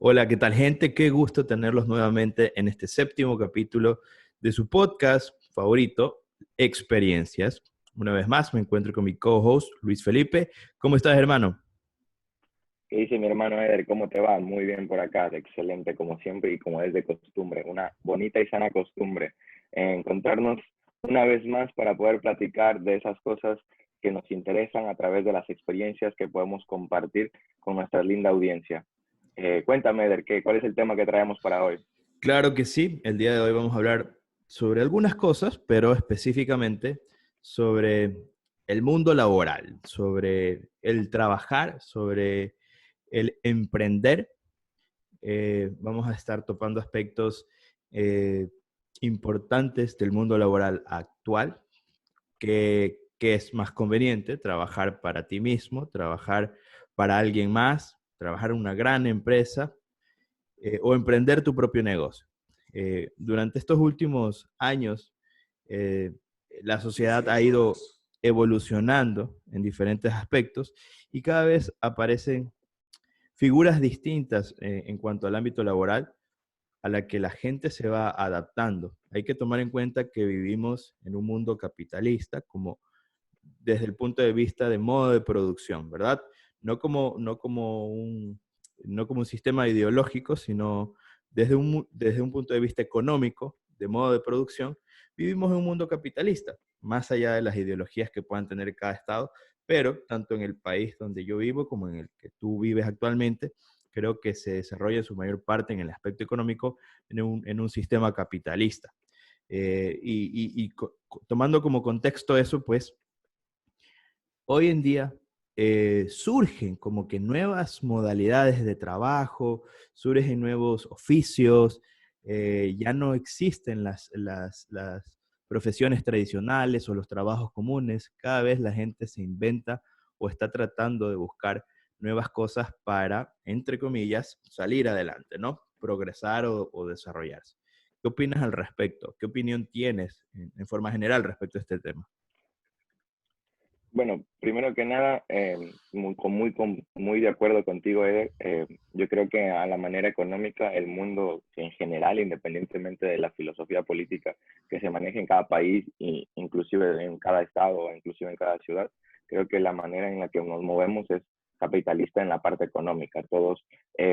Hola, ¿qué tal, gente? Qué gusto tenerlos nuevamente en este séptimo capítulo de su podcast favorito, Experiencias. Una vez más me encuentro con mi co-host, Luis Felipe. ¿Cómo estás, hermano? ¿Qué dice mi hermano Eder? ¿Cómo te va? Muy bien por acá, excelente como siempre y como es de costumbre, una bonita y sana costumbre. Encontrarnos una vez más para poder platicar de esas cosas que nos interesan a través de las experiencias que podemos compartir con nuestra linda audiencia. Cuéntame, Eder, ¿cuál es el tema que traemos para hoy? Claro que sí. El día de hoy vamos a hablar sobre algunas cosas, pero específicamente sobre el mundo laboral, sobre el trabajar, sobre el emprender. Vamos a estar topando aspectos eh, importantes del mundo laboral actual, que es más conveniente trabajar para ti mismo, trabajar para alguien más, trabajar en una gran empresa o emprender tu propio negocio. Durante estos últimos años, eh, la sociedad ha ido evolucionando en diferentes aspectos y cada vez aparecen figuras distintas en cuanto al ámbito laboral a la que la gente se va adaptando. Hay que tomar en cuenta que vivimos en un mundo capitalista, como desde el punto de vista de modo de producción, ¿verdad? No como, no como, un, no como un sistema ideológico, sino desde un punto de vista económico, de modo de producción, vivimos en un mundo capitalista, más allá de las ideologías que puedan tener cada estado, pero tanto en el país donde yo vivo como en el que tú vives actualmente, creo que se desarrolla su mayor parte en el aspecto económico en un sistema capitalista. Tomando como contexto eso, pues hoy en día surgen como que nuevas modalidades de trabajo, surgen nuevos oficios, ya no existen las profesiones tradicionales o los trabajos comunes, cada vez la gente se inventa o está tratando de buscar nuevas cosas para, entre comillas, salir adelante, ¿no? Progresar o desarrollarse. ¿Qué opinas al respecto? ¿Qué opinión tienes en forma general respecto a este tema? Bueno, primero que nada, muy de acuerdo contigo, Eder. Yo creo que a la manera económica, el mundo en general, independientemente de la filosofía política que se maneje en cada país, inclusive en cada estado, inclusive en cada ciudad, creo que la manera en la que nos movemos es capitalista en la parte económica. Todos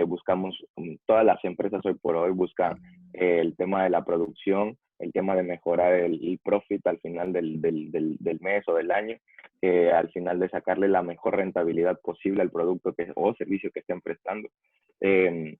buscamos, todas las empresas hoy por hoy buscan el tema de la producción, el tema de mejorar el profit al final del mes o del año, al final de sacarle la mejor rentabilidad posible al producto o servicio que estén prestando, eh,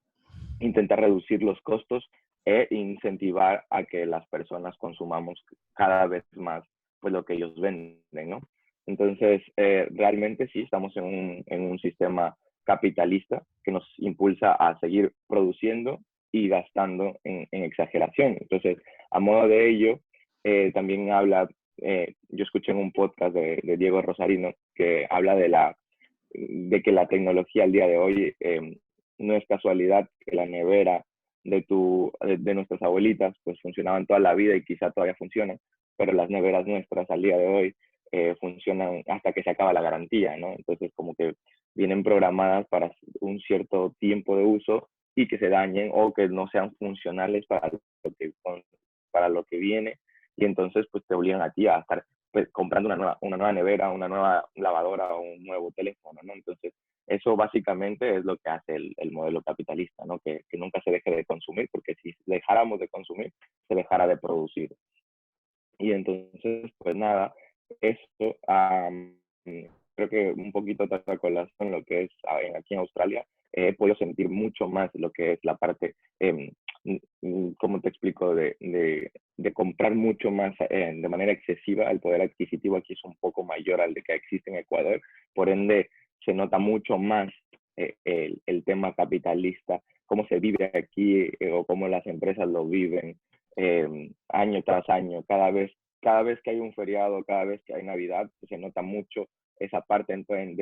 intentar reducir los costos e incentivar a que las personas consumamos cada vez más pues lo que ellos venden, ¿no? Entonces, realmente sí estamos en un sistema capitalista que nos impulsa a seguir produciendo y gastando en exageración. Entonces, a modo de ello, también habla, yo escuché en un podcast de Diego Rosarino que habla de que la tecnología al día de hoy no es casualidad que la nevera de nuestras abuelitas pues funcionaban toda la vida y quizá todavía funcionan, pero las neveras nuestras al día de hoy funcionan hasta que se acaba la garantía, ¿no? Entonces como que vienen programadas para un cierto tiempo de uso y que se dañen o que no sean funcionales para lo que viene, y entonces pues te obligan a ti a estar pues, comprando una nueva nevera, una nueva lavadora o un nuevo teléfono, ¿no? Entonces, eso básicamente es lo que hace el modelo capitalista, ¿no? Que nunca se deje de consumir, porque si dejáramos de consumir, se dejara de producir. Y entonces, pues nada, esto creo que un poquito trata colación lo que es aquí en Australia. He podido sentir mucho más lo que es la parte, ¿cómo te explico? De comprar mucho más de manera excesiva. El poder adquisitivo aquí es un poco mayor al de que existe en Ecuador. Por ende, se nota mucho más el tema capitalista, cómo se vive aquí o cómo las empresas lo viven año tras año. Cada vez que hay un feriado, cada vez que hay Navidad, pues se nota mucho esa parte entonces,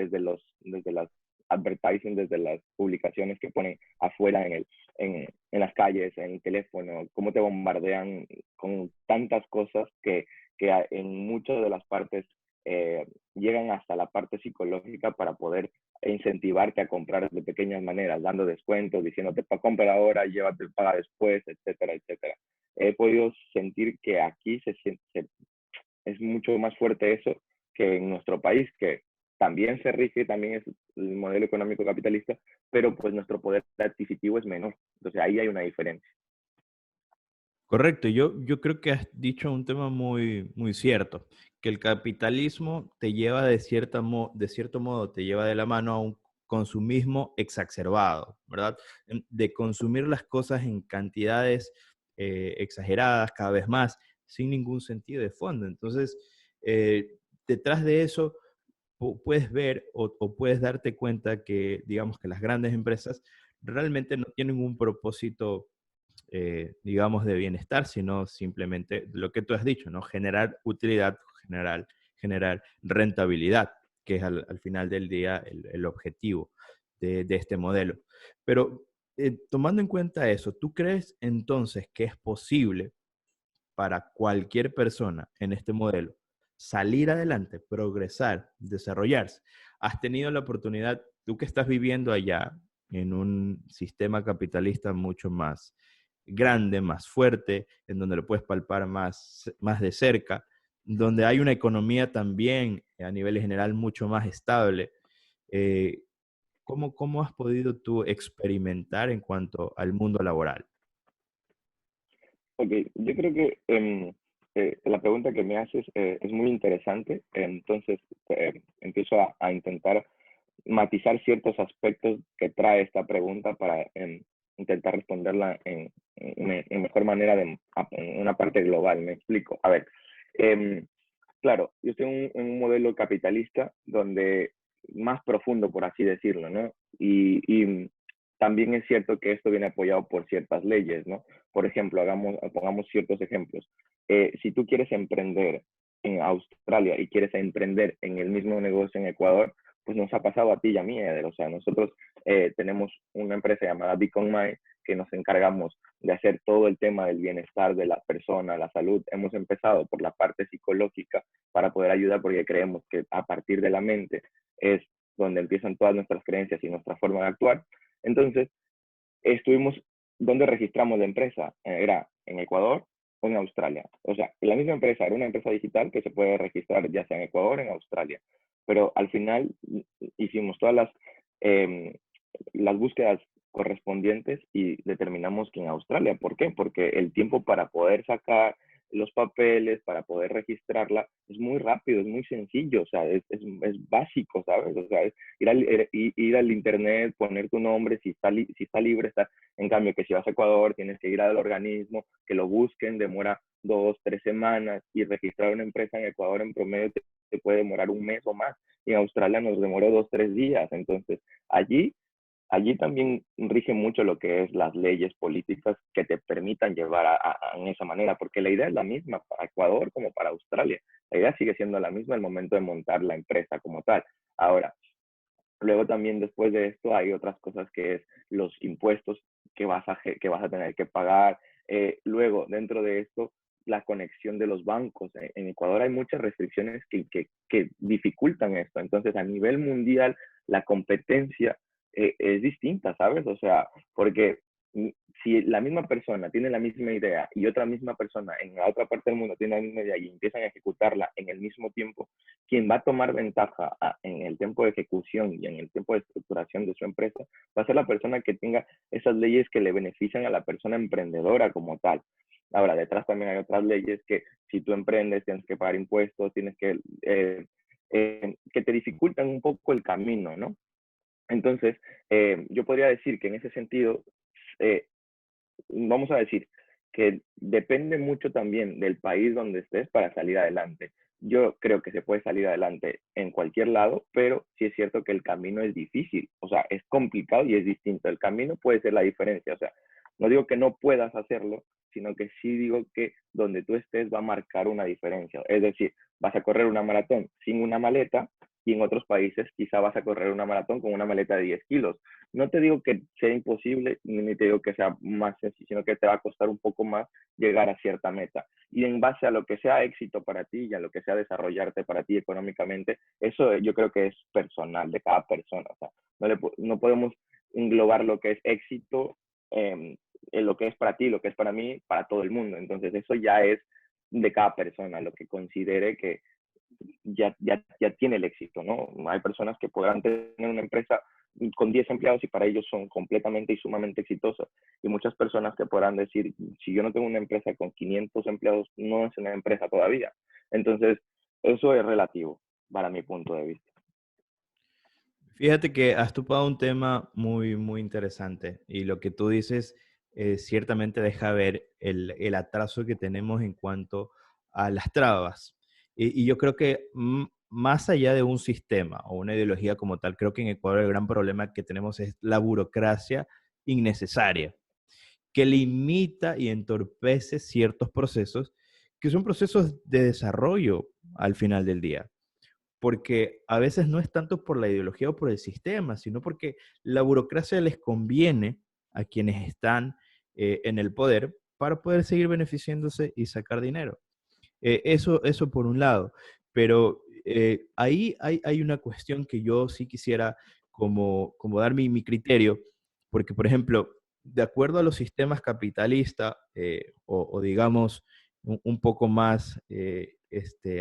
desde las advertising, desde las publicaciones que ponen afuera en las calles, en el teléfono, cómo te bombardean con tantas cosas que en muchas de las partes llegan hasta la parte psicológica para poder e incentivarte a comprar de pequeñas maneras, dando descuentos, diciéndote, compra ahora, llévate, paga después, etcétera, etcétera. He podido sentir que aquí es mucho más fuerte eso que en nuestro país, que también se rige, también es el modelo económico capitalista, pero pues nuestro poder adquisitivo es menor. Entonces ahí hay una diferencia. Correcto, yo creo que has dicho un tema muy, muy cierto, que el capitalismo te lleva de cierto modo, te lleva de la mano a un consumismo exacerbado, ¿verdad? De consumir las cosas en cantidades exageradas cada vez más, sin ningún sentido de fondo. Entonces, detrás de eso puedes ver o puedes darte cuenta que, digamos, que las grandes empresas realmente no tienen un propósito digamos, de bienestar, sino simplemente lo que tú has dicho, ¿no? Generar utilidad, generar rentabilidad, que es al final del día el objetivo de este modelo. Pero tomando en cuenta eso, ¿tú crees entonces que es posible para cualquier persona en este modelo salir adelante, progresar, desarrollarse? ¿Has tenido la oportunidad, tú que estás viviendo allá en un sistema capitalista mucho más grande, más fuerte, en donde lo puedes palpar más de cerca, donde hay una economía también a nivel general mucho más estable? eh, ¿Cómo has podido tú experimentar en cuanto al mundo laboral? Ok, yo creo que la pregunta que me haces es muy interesante, entonces empiezo a intentar matizar ciertos aspectos que trae esta pregunta para intentar responderla en mejor manera en una parte global. Me explico. A ver, em, claro, yo estoy en un modelo capitalista donde más profundo, por así decirlo, ¿no? Y también es cierto que esto viene apoyado por ciertas leyes, ¿no? Por ejemplo, pongamos ciertos ejemplos. Si tú quieres emprender en Australia y quieres emprender en el mismo negocio en Ecuador, pues nos ha pasado a ti y a mí, Eder. O sea, nosotros tenemos una empresa llamada Beacon My que nos encargamos de hacer todo el tema del bienestar de la persona, la salud. Hemos empezado por la parte psicológica para poder ayudar porque creemos que a partir de la mente es donde empiezan todas nuestras creencias y nuestra forma de actuar. Entonces, estuvimos, ¿dónde registramos la empresa? Era en Ecuador o en Australia. O sea, la misma empresa era una empresa digital que se puede registrar ya sea en Ecuador o en Australia. Pero al final hicimos todas las búsquedas correspondientes y determinamos que en Australia. ¿Por qué? Porque el tiempo para poder sacar los papeles, para poder registrarla, es muy rápido, es muy sencillo, o sea, es básico, ¿sabes? O sea, es ir al internet, poner tu nombre, si está libre, está. En cambio, que si vas a Ecuador, tienes que ir al organismo, que lo busquen, demora 2, 3 semanas, y registrar una empresa en Ecuador en promedio te puede demorar un mes o más, y en Australia nos demoró 2, 3 días. Entonces, allí allí también rige mucho lo que es las leyes políticas que te permitan llevar en esa manera, porque la idea es la misma para Ecuador como para Australia. La idea sigue siendo la misma al momento de montar la empresa como tal. Ahora, luego también después de esto hay otras cosas que es los impuestos que vas a tener que pagar. Luego, dentro de esto, la conexión de los bancos. En Ecuador hay muchas restricciones que dificultan esto. Entonces, a nivel mundial, la competencia es distinta, ¿sabes? O sea, porque mm, si la misma persona tiene la misma idea y otra misma persona en la otra parte del mundo tiene la misma idea y empiezan a ejecutarla en el mismo tiempo, quien va a tomar ventaja en el tiempo de ejecución y en el tiempo de estructuración de su empresa va a ser la persona que tenga esas leyes que le benefician a la persona emprendedora como tal. Ahora, detrás también hay otras leyes que si tú emprendes tienes que pagar impuestos, que te dificultan un poco el camino, ¿no? Entonces, yo podría decir que en ese sentido, eh, vamos a decir que depende mucho también del país donde estés para salir adelante. Yo creo que se puede salir adelante en cualquier lado, pero sí es cierto que el camino es difícil, o sea, es complicado y es distinto. El camino puede ser la diferencia, o sea, no digo que no puedas hacerlo, sino que sí digo que donde tú estés va a marcar una diferencia. Es decir, vas a correr una maratón sin una maleta, y en otros países quizá vas a correr una maratón con una maleta de 10 kilos. No te digo que sea imposible, ni te digo que sea más sencillo, sino que te va a costar un poco más llegar a cierta meta. Y en base a lo que sea éxito para ti y a lo que sea desarrollarte para ti económicamente, eso yo creo que es personal de cada persona. O sea, no podemos englobar lo que es éxito en lo que es para ti, lo que es para mí, para todo el mundo. Entonces eso ya es de cada persona, lo que considere que ya tiene el éxito, ¿no? Hay personas que podrán tener una empresa con 10 empleados y para ellos son completamente y sumamente exitosas. Y muchas personas que podrán decir, si yo no tengo una empresa con 500 empleados, no es una empresa todavía. Entonces, eso es relativo para mi punto de vista. Fíjate que has topado un tema muy interesante y lo que tú dices ciertamente deja ver el atraso que tenemos en cuanto a las trabas. Y yo creo que más allá de un sistema o una ideología como tal, creo que en Ecuador el gran problema que tenemos es la burocracia innecesaria, que limita y entorpece ciertos procesos que son procesos de desarrollo al final del día, porque a veces no es tanto por la ideología o por el sistema, sino porque la burocracia les conviene a quienes están en el poder para poder seguir beneficiándose y sacar dinero. Eso por un lado, pero ahí hay una cuestión que yo sí quisiera como dar mi criterio, porque por ejemplo, de acuerdo a los sistemas capitalistas, o digamos un poco más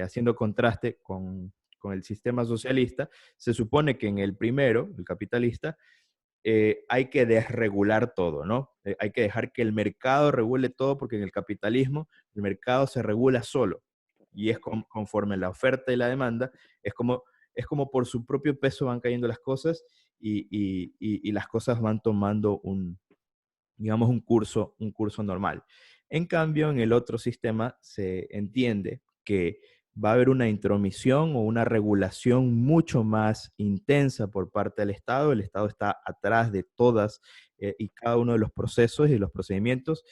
haciendo contraste con el sistema socialista, se supone que en el primero, el capitalista, hay que desregular todo, ¿no? Hay que dejar que el mercado regule todo porque en el capitalismo el mercado se regula solo y es conforme la oferta y la demanda, es como por su propio peso van cayendo las cosas y las cosas van tomando digamos, un curso normal. En cambio, en el otro sistema se entiende que va a haber una intromisión o una regulación mucho más intensa por parte del Estado. El Estado está atrás de todas y cada uno de los procesos y los procedimientos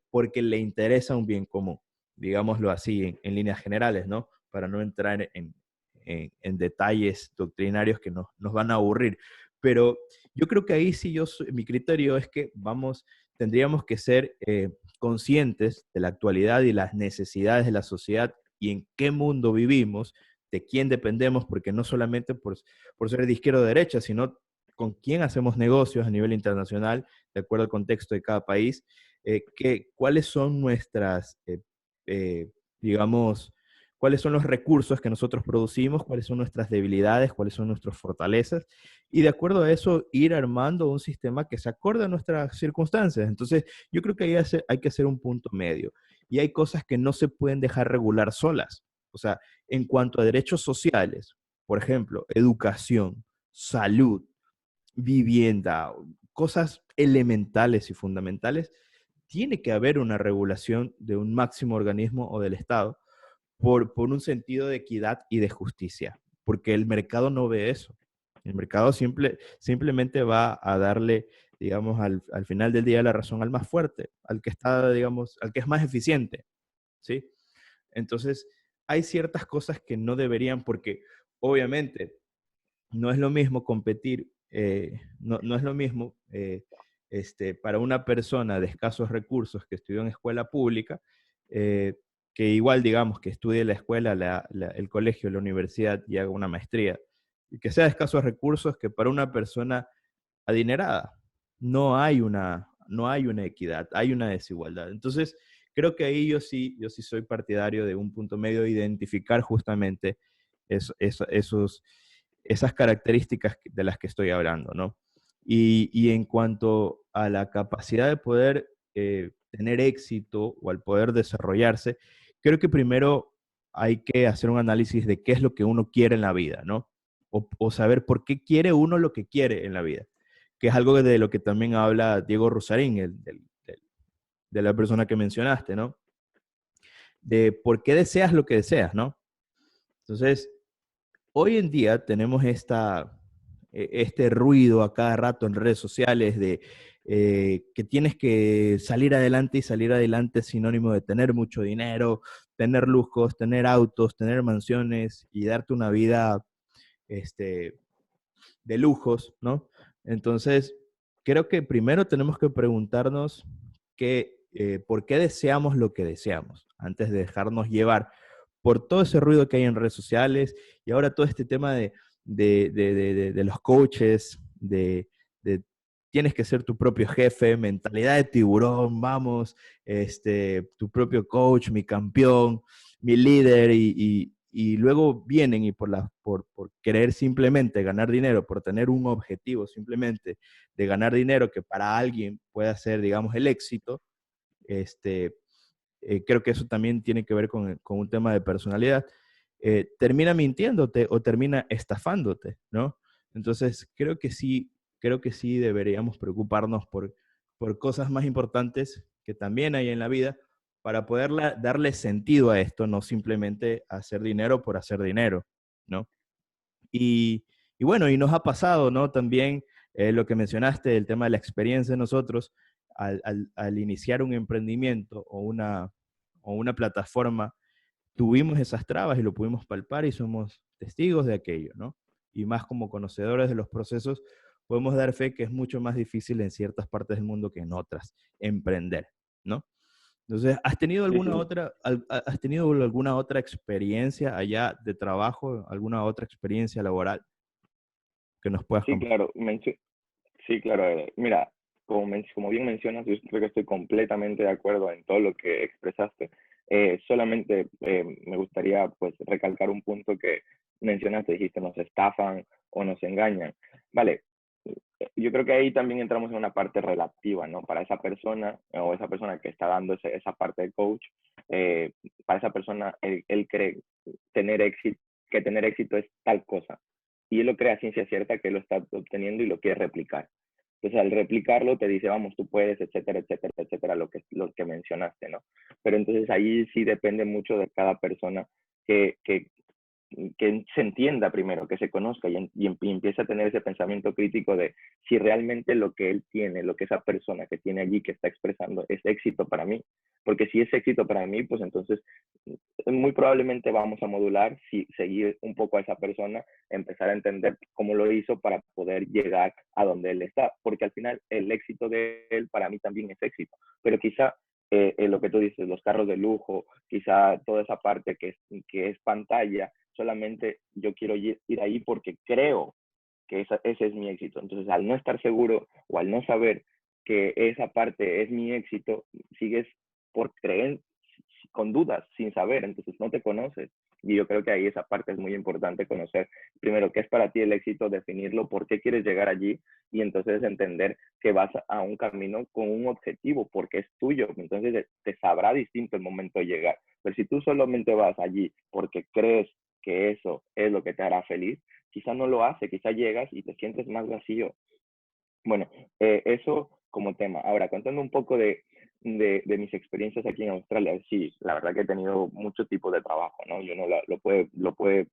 porque le interesa un bien común, digámoslo así en líneas generales, ¿no? Para no entrar en detalles doctrinarios que nos van a aburrir. Pero yo creo que ahí sí mi criterio es que tendríamos que ser conscientes de la actualidad y las necesidades de la sociedad y en qué mundo vivimos, de quién dependemos, porque no solamente por ser de izquierda o de derecha, sino con quién hacemos negocios a nivel internacional, de acuerdo al contexto de cada país, cuáles son eh, digamos, cuáles son los recursos que nosotros producimos, cuáles son nuestras debilidades, cuáles son nuestras fortalezas, y de acuerdo a eso ir armando un sistema que se acorde a nuestras circunstancias. Entonces, yo creo que ahí hay que hacer un punto medio. Y hay cosas que no se pueden dejar regular solas. O sea, en cuanto a derechos sociales, por ejemplo, educación, salud, vivienda, cosas elementales y fundamentales, tiene que haber una regulación de un máximo organismo o del Estado por un sentido de equidad y de justicia, porque el mercado no ve eso. El mercado simplemente va a darle, digamos, al final del día la razón al más fuerte, al que está, digamos, al que es más eficiente, ¿sí? Entonces, hay ciertas cosas que no deberían, porque obviamente no es lo mismo competir, no es lo mismo para una persona de escasos recursos que estudió en escuela pública, eh, que igual, digamos, que estudie la escuela, el colegio, la universidad y haga una maestría, y que sea de escasos recursos que para una persona adinerada. No hay una equidad, hay una desigualdad. Entonces, creo que ahí yo sí soy partidario de un punto medio, de identificar justamente esas características de las que estoy hablando, ¿no? Y en cuanto a la capacidad de poder tener éxito o al poder desarrollarse, creo que primero hay que hacer un análisis de qué es lo que uno quiere en la vida, ¿no? O saber por qué quiere uno lo que quiere en la vida, que es algo de lo que también habla Diego Rusarín, de la persona que mencionaste, ¿no? De por qué deseas lo que deseas, ¿no? Entonces, hoy en día tenemos este ruido a cada rato en redes sociales de que tienes que salir adelante y salir adelante es sinónimo de tener mucho dinero, tener lujos, tener autos, tener mansiones y darte una vida este, de lujos, ¿no? Entonces, creo que primero tenemos que preguntarnos por qué deseamos lo que deseamos, antes de dejarnos llevar por todo ese ruido que hay en redes sociales y ahora todo este tema de los coaches, de tienes que ser tu propio jefe, mentalidad de tiburón, vamos, tu propio coach, mi campeón, mi líder, y luego vienen y por querer simplemente ganar dinero, por tener un objetivo simplemente de ganar dinero que para alguien pueda ser, digamos, el éxito, este, creo que eso también tiene que ver con un tema de personalidad, termina mintiéndote o termina estafándote, ¿no? Entonces, creo que sí deberíamos preocuparnos por cosas más importantes que también hay en la vida para poder darle sentido a esto, no simplemente hacer dinero por hacer dinero, ¿no? Y, y bueno, y nos ha pasado, ¿no? También lo que mencionaste, el tema de la experiencia de nosotros, al iniciar un emprendimiento o una plataforma, tuvimos esas trabas y lo pudimos palpar y somos testigos de aquello, ¿no? Y más como conocedores de los procesos, podemos dar fe que es mucho más difícil en ciertas partes del mundo que en otras, emprender, ¿no? Entonces, Sí, sí, has tenido alguna otra experiencia allá de trabajo, alguna otra experiencia laboral que nos puedas sí, compartir? claro. Sí, claro. Mira, como bien mencionas, yo creo que estoy completamente de acuerdo en todo lo que expresaste. Solamente me gustaría pues recalcar un punto que mencionaste, dijiste, nos estafan o nos engañan. Vale, yo creo que ahí también entramos en una parte relativa, ¿no? Para esa persona o esa persona que está dando esa parte de coach, para esa persona, él cree tener éxito, que tener éxito es tal cosa. Y él lo cree a ciencia cierta que lo está obteniendo y lo quiere replicar. Entonces, al replicarlo, te dice, vamos, tú puedes, etcétera, etcétera, etcétera, lo que mencionaste, ¿no? Pero entonces ahí sí depende mucho de cada persona que se entienda primero, que se conozca y empiece a tener ese pensamiento crítico de si realmente lo que él tiene, lo que esa persona que tiene allí, que está expresando, es éxito para mí. Porque si es éxito para mí, pues entonces muy probablemente vamos a modular, si seguir un poco a esa persona, empezar a entender cómo lo hizo para poder llegar a donde él está. Porque al final el éxito de él para mí también es éxito. Pero quizá lo que tú dices, los carros de lujo, quizá toda esa parte que es pantalla, solamente yo quiero ir ahí porque creo que ese es mi éxito. Entonces, al no estar seguro o al no saber que esa parte es mi éxito, sigues por creer con dudas, sin saber, entonces no te conoces. Y yo creo que ahí esa parte es muy importante, conocer primero qué es para ti el éxito, definirlo, por qué quieres llegar allí y entonces entender que vas a un camino con un objetivo, porque es tuyo. Entonces te sabrá distinto el momento de llegar. Pero si tú solamente vas allí porque crees que eso es lo que te hará feliz, quizá no lo hace, quizá llegas y te sientes más vacío. Bueno, eso como tema. Ahora, contando un poco de mis experiencias aquí en Australia, sí, la verdad que he tenido mucho tipo de trabajo, ¿no? Y uno lo puede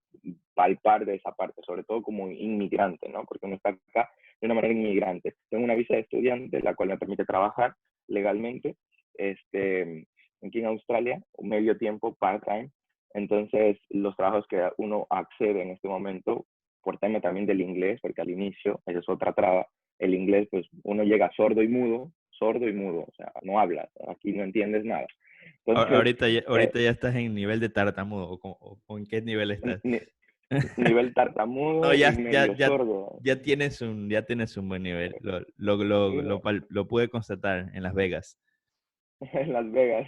palpar de esa parte, sobre todo como inmigrante, ¿no? Porque uno está acá de una manera inmigrante. Tengo una visa de estudiante, la cual me permite trabajar legalmente, aquí en Australia, un medio tiempo, part-time. Entonces, los trabajos que uno accede en este momento, por tema también del inglés, porque al inicio, esa es otra traba, el inglés, pues uno llega sordo y mudo, o sea, no hablas, aquí no entiendes nada. Entonces, Ahorita ya estás en nivel de tartamudo, o en qué nivel estás. ni, nivel No, tartamudo y medio sordo. ya tienes un buen nivel. No, Lo pude constatar en Las Vegas. en Las Vegas.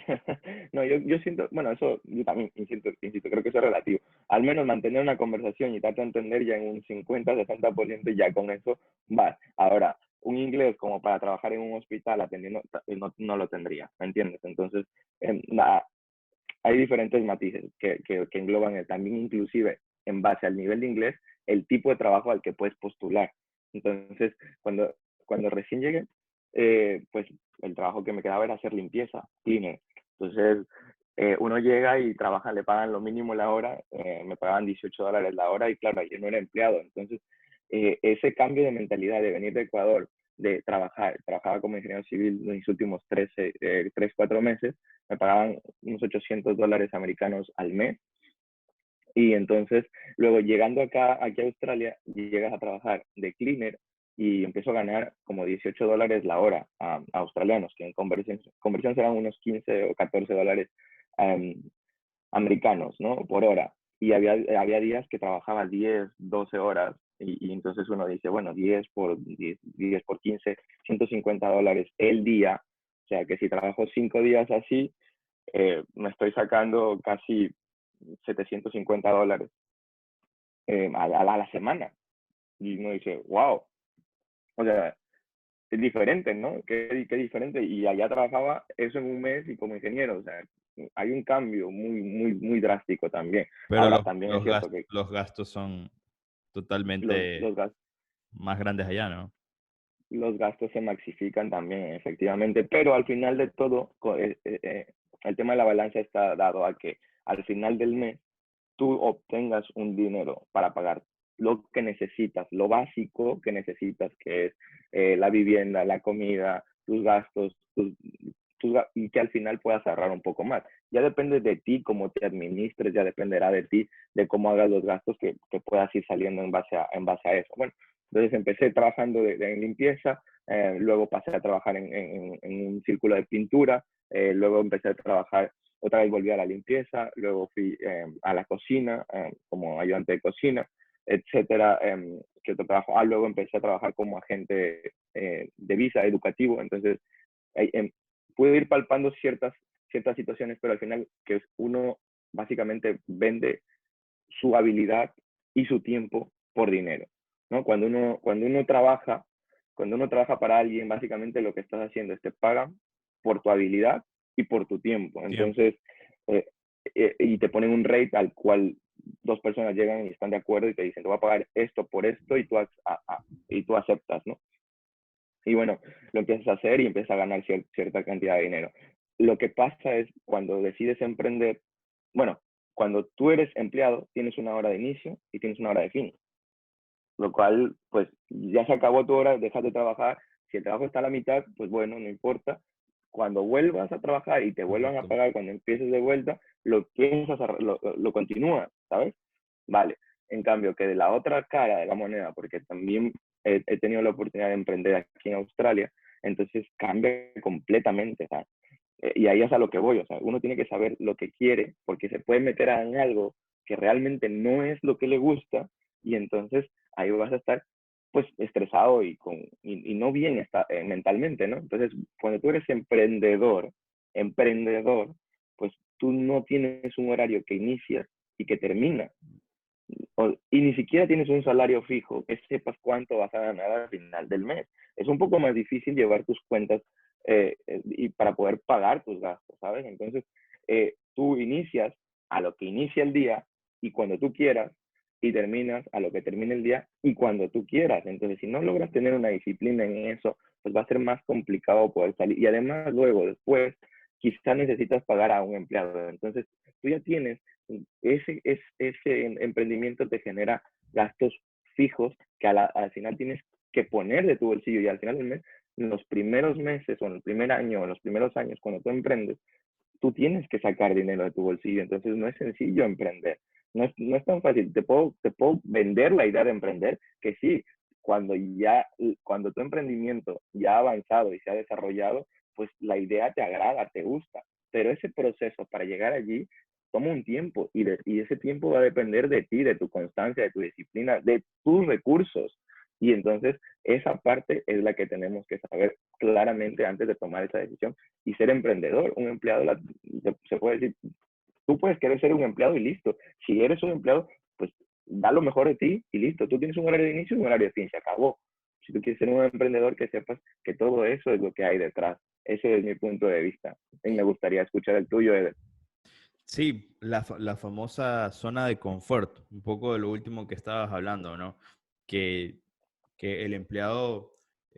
No, yo siento, bueno, eso yo también insisto, creo que eso es relativo. Al menos mantener una conversación y tratar de entender ya en un 50-60% y ya con eso va. Ahora, un inglés como para trabajar en un hospital atendiendo, no lo tendría, ¿me entiendes? Entonces, hay diferentes matices que engloban también inclusive en base al nivel de inglés, el tipo de trabajo al que puedes postular. Entonces, cuando recién llegué, pues el trabajo que me quedaba era hacer limpieza, cleaner. Entonces, uno llega y trabaja, le pagan lo mínimo la hora, me pagaban $18 la hora y claro, yo no era empleado. Entonces, ese cambio de mentalidad de venir de Ecuador, de trabajaba como ingeniero civil en mis últimos 3, 4 meses, me pagaban unos $800 americanos al mes Y entonces, luego llegando aquí a Australia, llegas a trabajar de cleaner y empiezo a ganar como $18 la hora a australianos, que en conversión serán unos 15 o 14 dólares um, americanos, ¿no? Por hora. Y había días que trabajaba 10, 12 horas y entonces uno dice, bueno, 10 por 15, $150 el día. O sea que si trabajo 5 días así, me estoy sacando casi $750 a la semana. Y uno dice, wow, o sea, es diferente, ¿no? Qué diferente. Y allá trabajaba eso en un mes y como ingeniero, o sea, hay un cambio muy, muy, muy drástico también. Pero Ahora, también es cierto que los gastos son los, totalmente los, gas- más grandes allá, ¿no? los gastos se maxifican también, efectivamente, pero al final de todo, el tema de la balanza está dado a que al final del mes tú obtengas un dinero para pagar lo que necesitas, lo básico que necesitas, que es la vivienda, la comida, tus gastos, y que al final puedas ahorrar un poco más. Ya depende de ti cómo te administres, ya dependerá de ti, de cómo hagas los gastos que puedas ir saliendo en base a eso. Bueno, entonces empecé trabajando en limpieza, luego pasé a trabajar en un círculo de pintura, luego empecé a trabajar, otra vez volví a la limpieza, luego fui a la cocina como ayudante de cocina, etcétera. ¿Qué otro trabajo? Luego empecé a trabajar como agente de visa educativo, entonces pude ir palpando ciertas situaciones, pero al final que uno básicamente vende su habilidad y su tiempo por dinero, ¿no? Cuando uno trabaja para alguien, básicamente lo que estás haciendo es te pagan por tu habilidad y por tu tiempo. Tiempo. Entonces, eh, y te ponen un rate al cual dos personas llegan y están de acuerdo y te dicen, te voy a pagar esto por esto y tú aceptas, ¿no? Y bueno, lo empiezas a hacer y empiezas a ganar cierta cantidad de dinero. Lo que pasa es cuando decides emprender, bueno, cuando tú eres empleado, tienes una hora de inicio y tienes una hora de fin, lo cual, pues ya se acabó tu hora, dejas de trabajar. Si el trabajo está a la mitad, pues bueno, no importa. Cuando vuelvas a trabajar y te vuelvan a Correcto. pagar, cuando empieces de vuelta, lo continúas, ¿sabes? Vale. En cambio, que de la otra cara de la moneda, porque también he tenido la oportunidad de emprender aquí en Australia, entonces cambia completamente, ¿sabes? Y ahí es a lo que voy, o sea, uno tiene que saber lo que quiere, porque se puede meter en algo que realmente no es lo que le gusta, y entonces ahí vas a estar pues estresado y no bien mentalmente, ¿no? Entonces, cuando tú eres emprendedor, pues tú no tienes un horario que inicia y que termina, y ni siquiera tienes un salario fijo, que sepas cuánto vas a ganar al final del mes. Es un poco más difícil llevar tus cuentas y para poder pagar tus gastos, ¿sabes? Entonces, tú inicias a lo que inicia el día y cuando tú quieras y terminas a lo que termina el día y cuando tú quieras. Entonces, si no logras tener una disciplina en eso, pues va a ser más complicado poder salir. Y además, luego, después, quizás necesitas pagar a un empleado. Entonces, tú ya tienes ese emprendimiento te genera gastos fijos que al final tienes que poner de tu bolsillo y al final del mes, en los primeros meses o en el primer año o en los primeros años cuando tú emprendes, tú tienes que sacar dinero de tu bolsillo. Entonces no es sencillo emprender. No es tan fácil. Te puedo vender la idea de emprender, que sí, cuando tu emprendimiento ya ha avanzado y se ha desarrollado, pues la idea te agrada, te gusta. Pero ese proceso para llegar allí toma un tiempo y ese tiempo va a depender de ti, de tu constancia, de tu disciplina, de tus recursos. Y entonces esa parte es la que tenemos que saber claramente antes de tomar esa decisión y ser emprendedor. Un empleado, se puede decir, tú puedes querer ser un empleado y listo. Si eres un empleado, pues da lo mejor de ti y listo. Tú tienes un horario de inicio y un horario de fin, se acabó. Si tú quieres ser un emprendedor, que sepas que todo eso es lo que hay detrás. Ese es mi punto de vista. Y me gustaría escuchar el tuyo, Eder. Sí, la famosa zona de confort, un poco de lo último que estabas hablando, ¿no? Que, que el empleado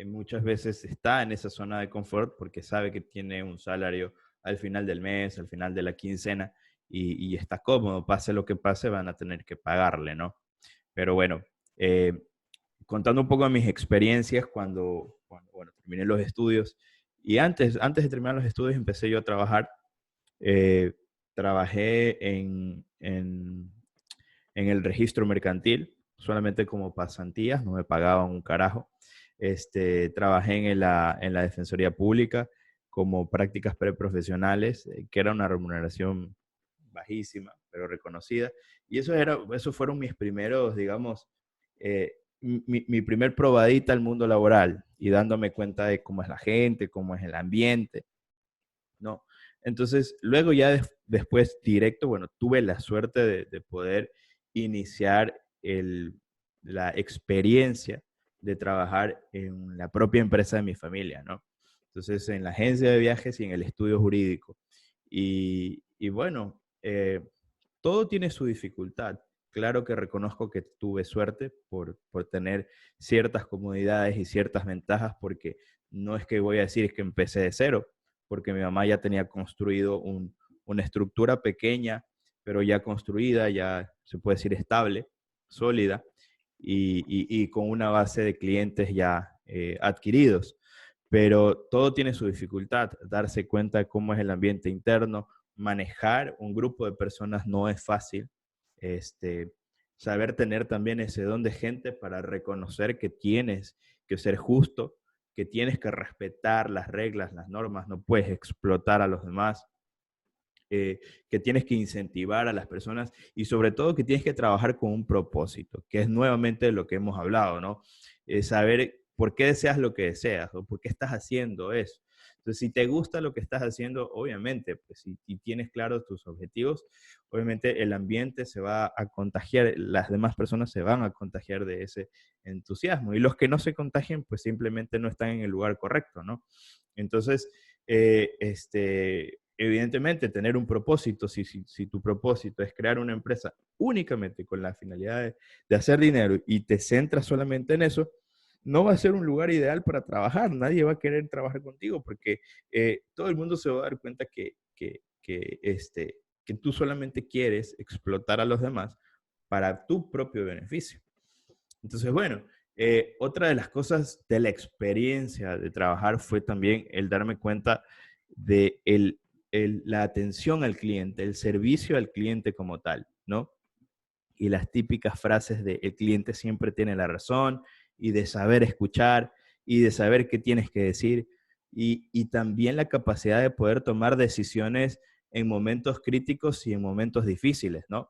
muchas veces está en esa zona de confort porque sabe que tiene un salario al final del mes, al final de la quincena, y está cómodo, pase lo que pase, van a tener que pagarle, ¿no? Pero bueno, eh, contando un poco de mis experiencias bueno, terminé los estudios, y antes de terminar los estudios empecé yo a trabajar. eh, Trabajé en el registro mercantil, solamente como pasantías, no me pagaban un carajo. Trabajé en la Defensoría Pública como prácticas preprofesionales, que era una remuneración bajísima, pero reconocida. Y esos fueron mis primeros, digamos, mi primer probadita al mundo laboral y dándome cuenta de cómo es la gente, cómo es el ambiente, ¿no? Entonces, luego ya después directo, bueno, tuve la suerte de poder iniciar la experiencia de trabajar en la propia empresa de mi familia, ¿no? Entonces, en la agencia de viajes y en el estudio jurídico. Y bueno, todo tiene su dificultad. Claro que reconozco que tuve suerte por tener ciertas comodidades y ciertas ventajas, porque no es que voy a decir que empecé de cero, porque mi mamá ya tenía construido una estructura pequeña, pero ya construida, ya se puede decir estable, sólida, y con una base de clientes ya adquiridos. Pero todo tiene su dificultad, darse cuenta de cómo es el ambiente interno, manejar un grupo de personas no es fácil. Este, Saber tener también ese don de gente para reconocer que tienes que ser justo, que tienes que respetar las reglas, las normas, no puedes explotar a los demás, que tienes que incentivar a las personas y sobre todo que tienes que trabajar con un propósito, que es nuevamente lo que hemos hablado, ¿no? Saber por qué deseas lo que deseas o por qué estás haciendo eso. Entonces, si te gusta lo que estás haciendo, obviamente, pues si tienes claros tus objetivos, obviamente el ambiente se va a contagiar, las demás personas se van a contagiar de ese entusiasmo y los que no se contagien, pues simplemente no están en el lugar correcto, ¿no? Entonces, evidentemente, tener un propósito, si tu propósito es crear una empresa únicamente con la finalidad de hacer dinero y te centras solamente en eso, no va a ser un lugar ideal para trabajar. Nadie va a querer trabajar contigo porque todo el mundo se va a dar cuenta que tú solamente quieres explotar a los demás para tu propio beneficio. Entonces, bueno, otra de las cosas de la experiencia de trabajar fue también el darme cuenta de la atención al cliente, el servicio al cliente como tal, ¿no? Y las típicas frases de el cliente siempre tiene la razón y de saber escuchar y de saber qué tienes que decir y también la capacidad de poder tomar decisiones en momentos críticos y en momentos difíciles, ¿no?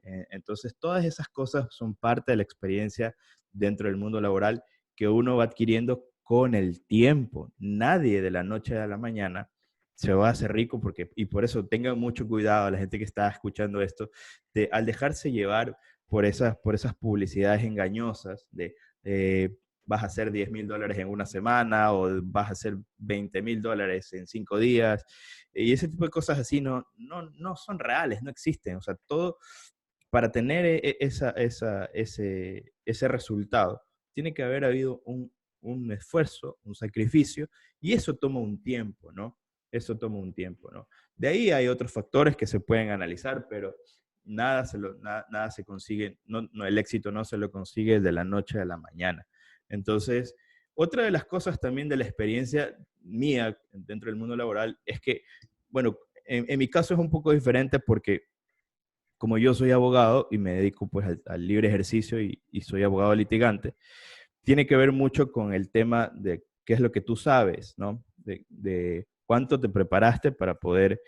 Entonces, todas esas cosas son parte de la experiencia dentro del mundo laboral que uno va adquiriendo con el tiempo. Nadie de la noche a la mañana se va a hacer rico y por eso tengan mucho cuidado la gente que está escuchando esto, al dejarse llevar por esas publicidades engañosas de vas a hacer $10,000 en una semana o vas a hacer $20,000 en 5 días. Y ese tipo de cosas así no son reales, no existen. O sea, todo, para tener ese resultado, tiene que haber habido un esfuerzo, un sacrificio, y eso toma un tiempo, ¿no? Eso toma un tiempo, ¿no? De ahí hay otros factores que se pueden analizar, pero nada se consigue, el éxito no se lo consigue de la noche a la mañana. Entonces, otra de las cosas también de la experiencia mía dentro del mundo laboral es que, bueno, en mi caso es un poco diferente porque como yo soy abogado y me dedico pues al libre ejercicio y soy abogado litigante, tiene que ver mucho con el tema de qué es lo que tú sabes, ¿no? De cuánto te preparaste para poder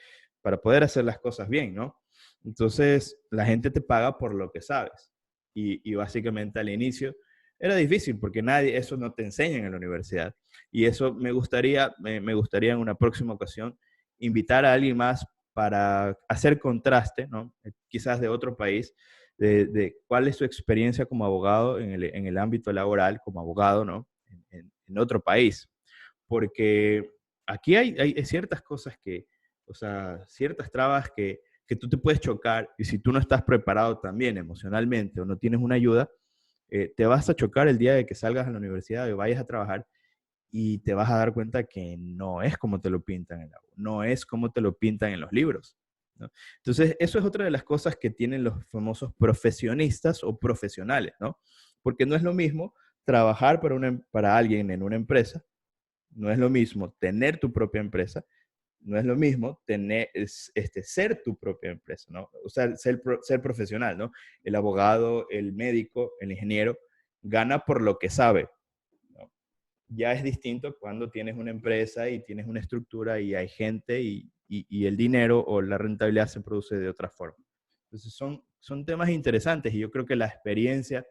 hacer las cosas bien, ¿no? Entonces, la gente te paga por lo que sabes. Y básicamente al inicio era difícil porque eso no te enseñan en la universidad. Y eso me gustaría en una próxima ocasión invitar a alguien más para hacer contraste, ¿no? Quizás de otro país, de cuál es su experiencia como abogado en el ámbito laboral, como abogado, ¿no? En otro país. Porque aquí hay ciertas cosas o sea, ciertas trabas que tú te puedes chocar y si tú no estás preparado también emocionalmente o no tienes una ayuda, te vas a chocar el día de que salgas a la universidad y vayas a trabajar y te vas a dar cuenta que no es como te lo pintan no es como te lo pintan en los libros, ¿no? Entonces, eso es otra de las cosas que tienen los famosos profesionistas o profesionales, ¿no? Porque no es lo mismo trabajar para alguien en una empresa, no es lo mismo tener tu propia empresa no es lo mismo ser tu propia empresa, ¿no? O sea, ser profesional, ¿no? El abogado, el médico, el ingeniero, gana por lo que sabe, ¿no? Ya es distinto cuando tienes una empresa y tienes una estructura y hay gente y el dinero o la rentabilidad se produce de otra forma. Entonces son temas interesantes y yo creo que la experiencia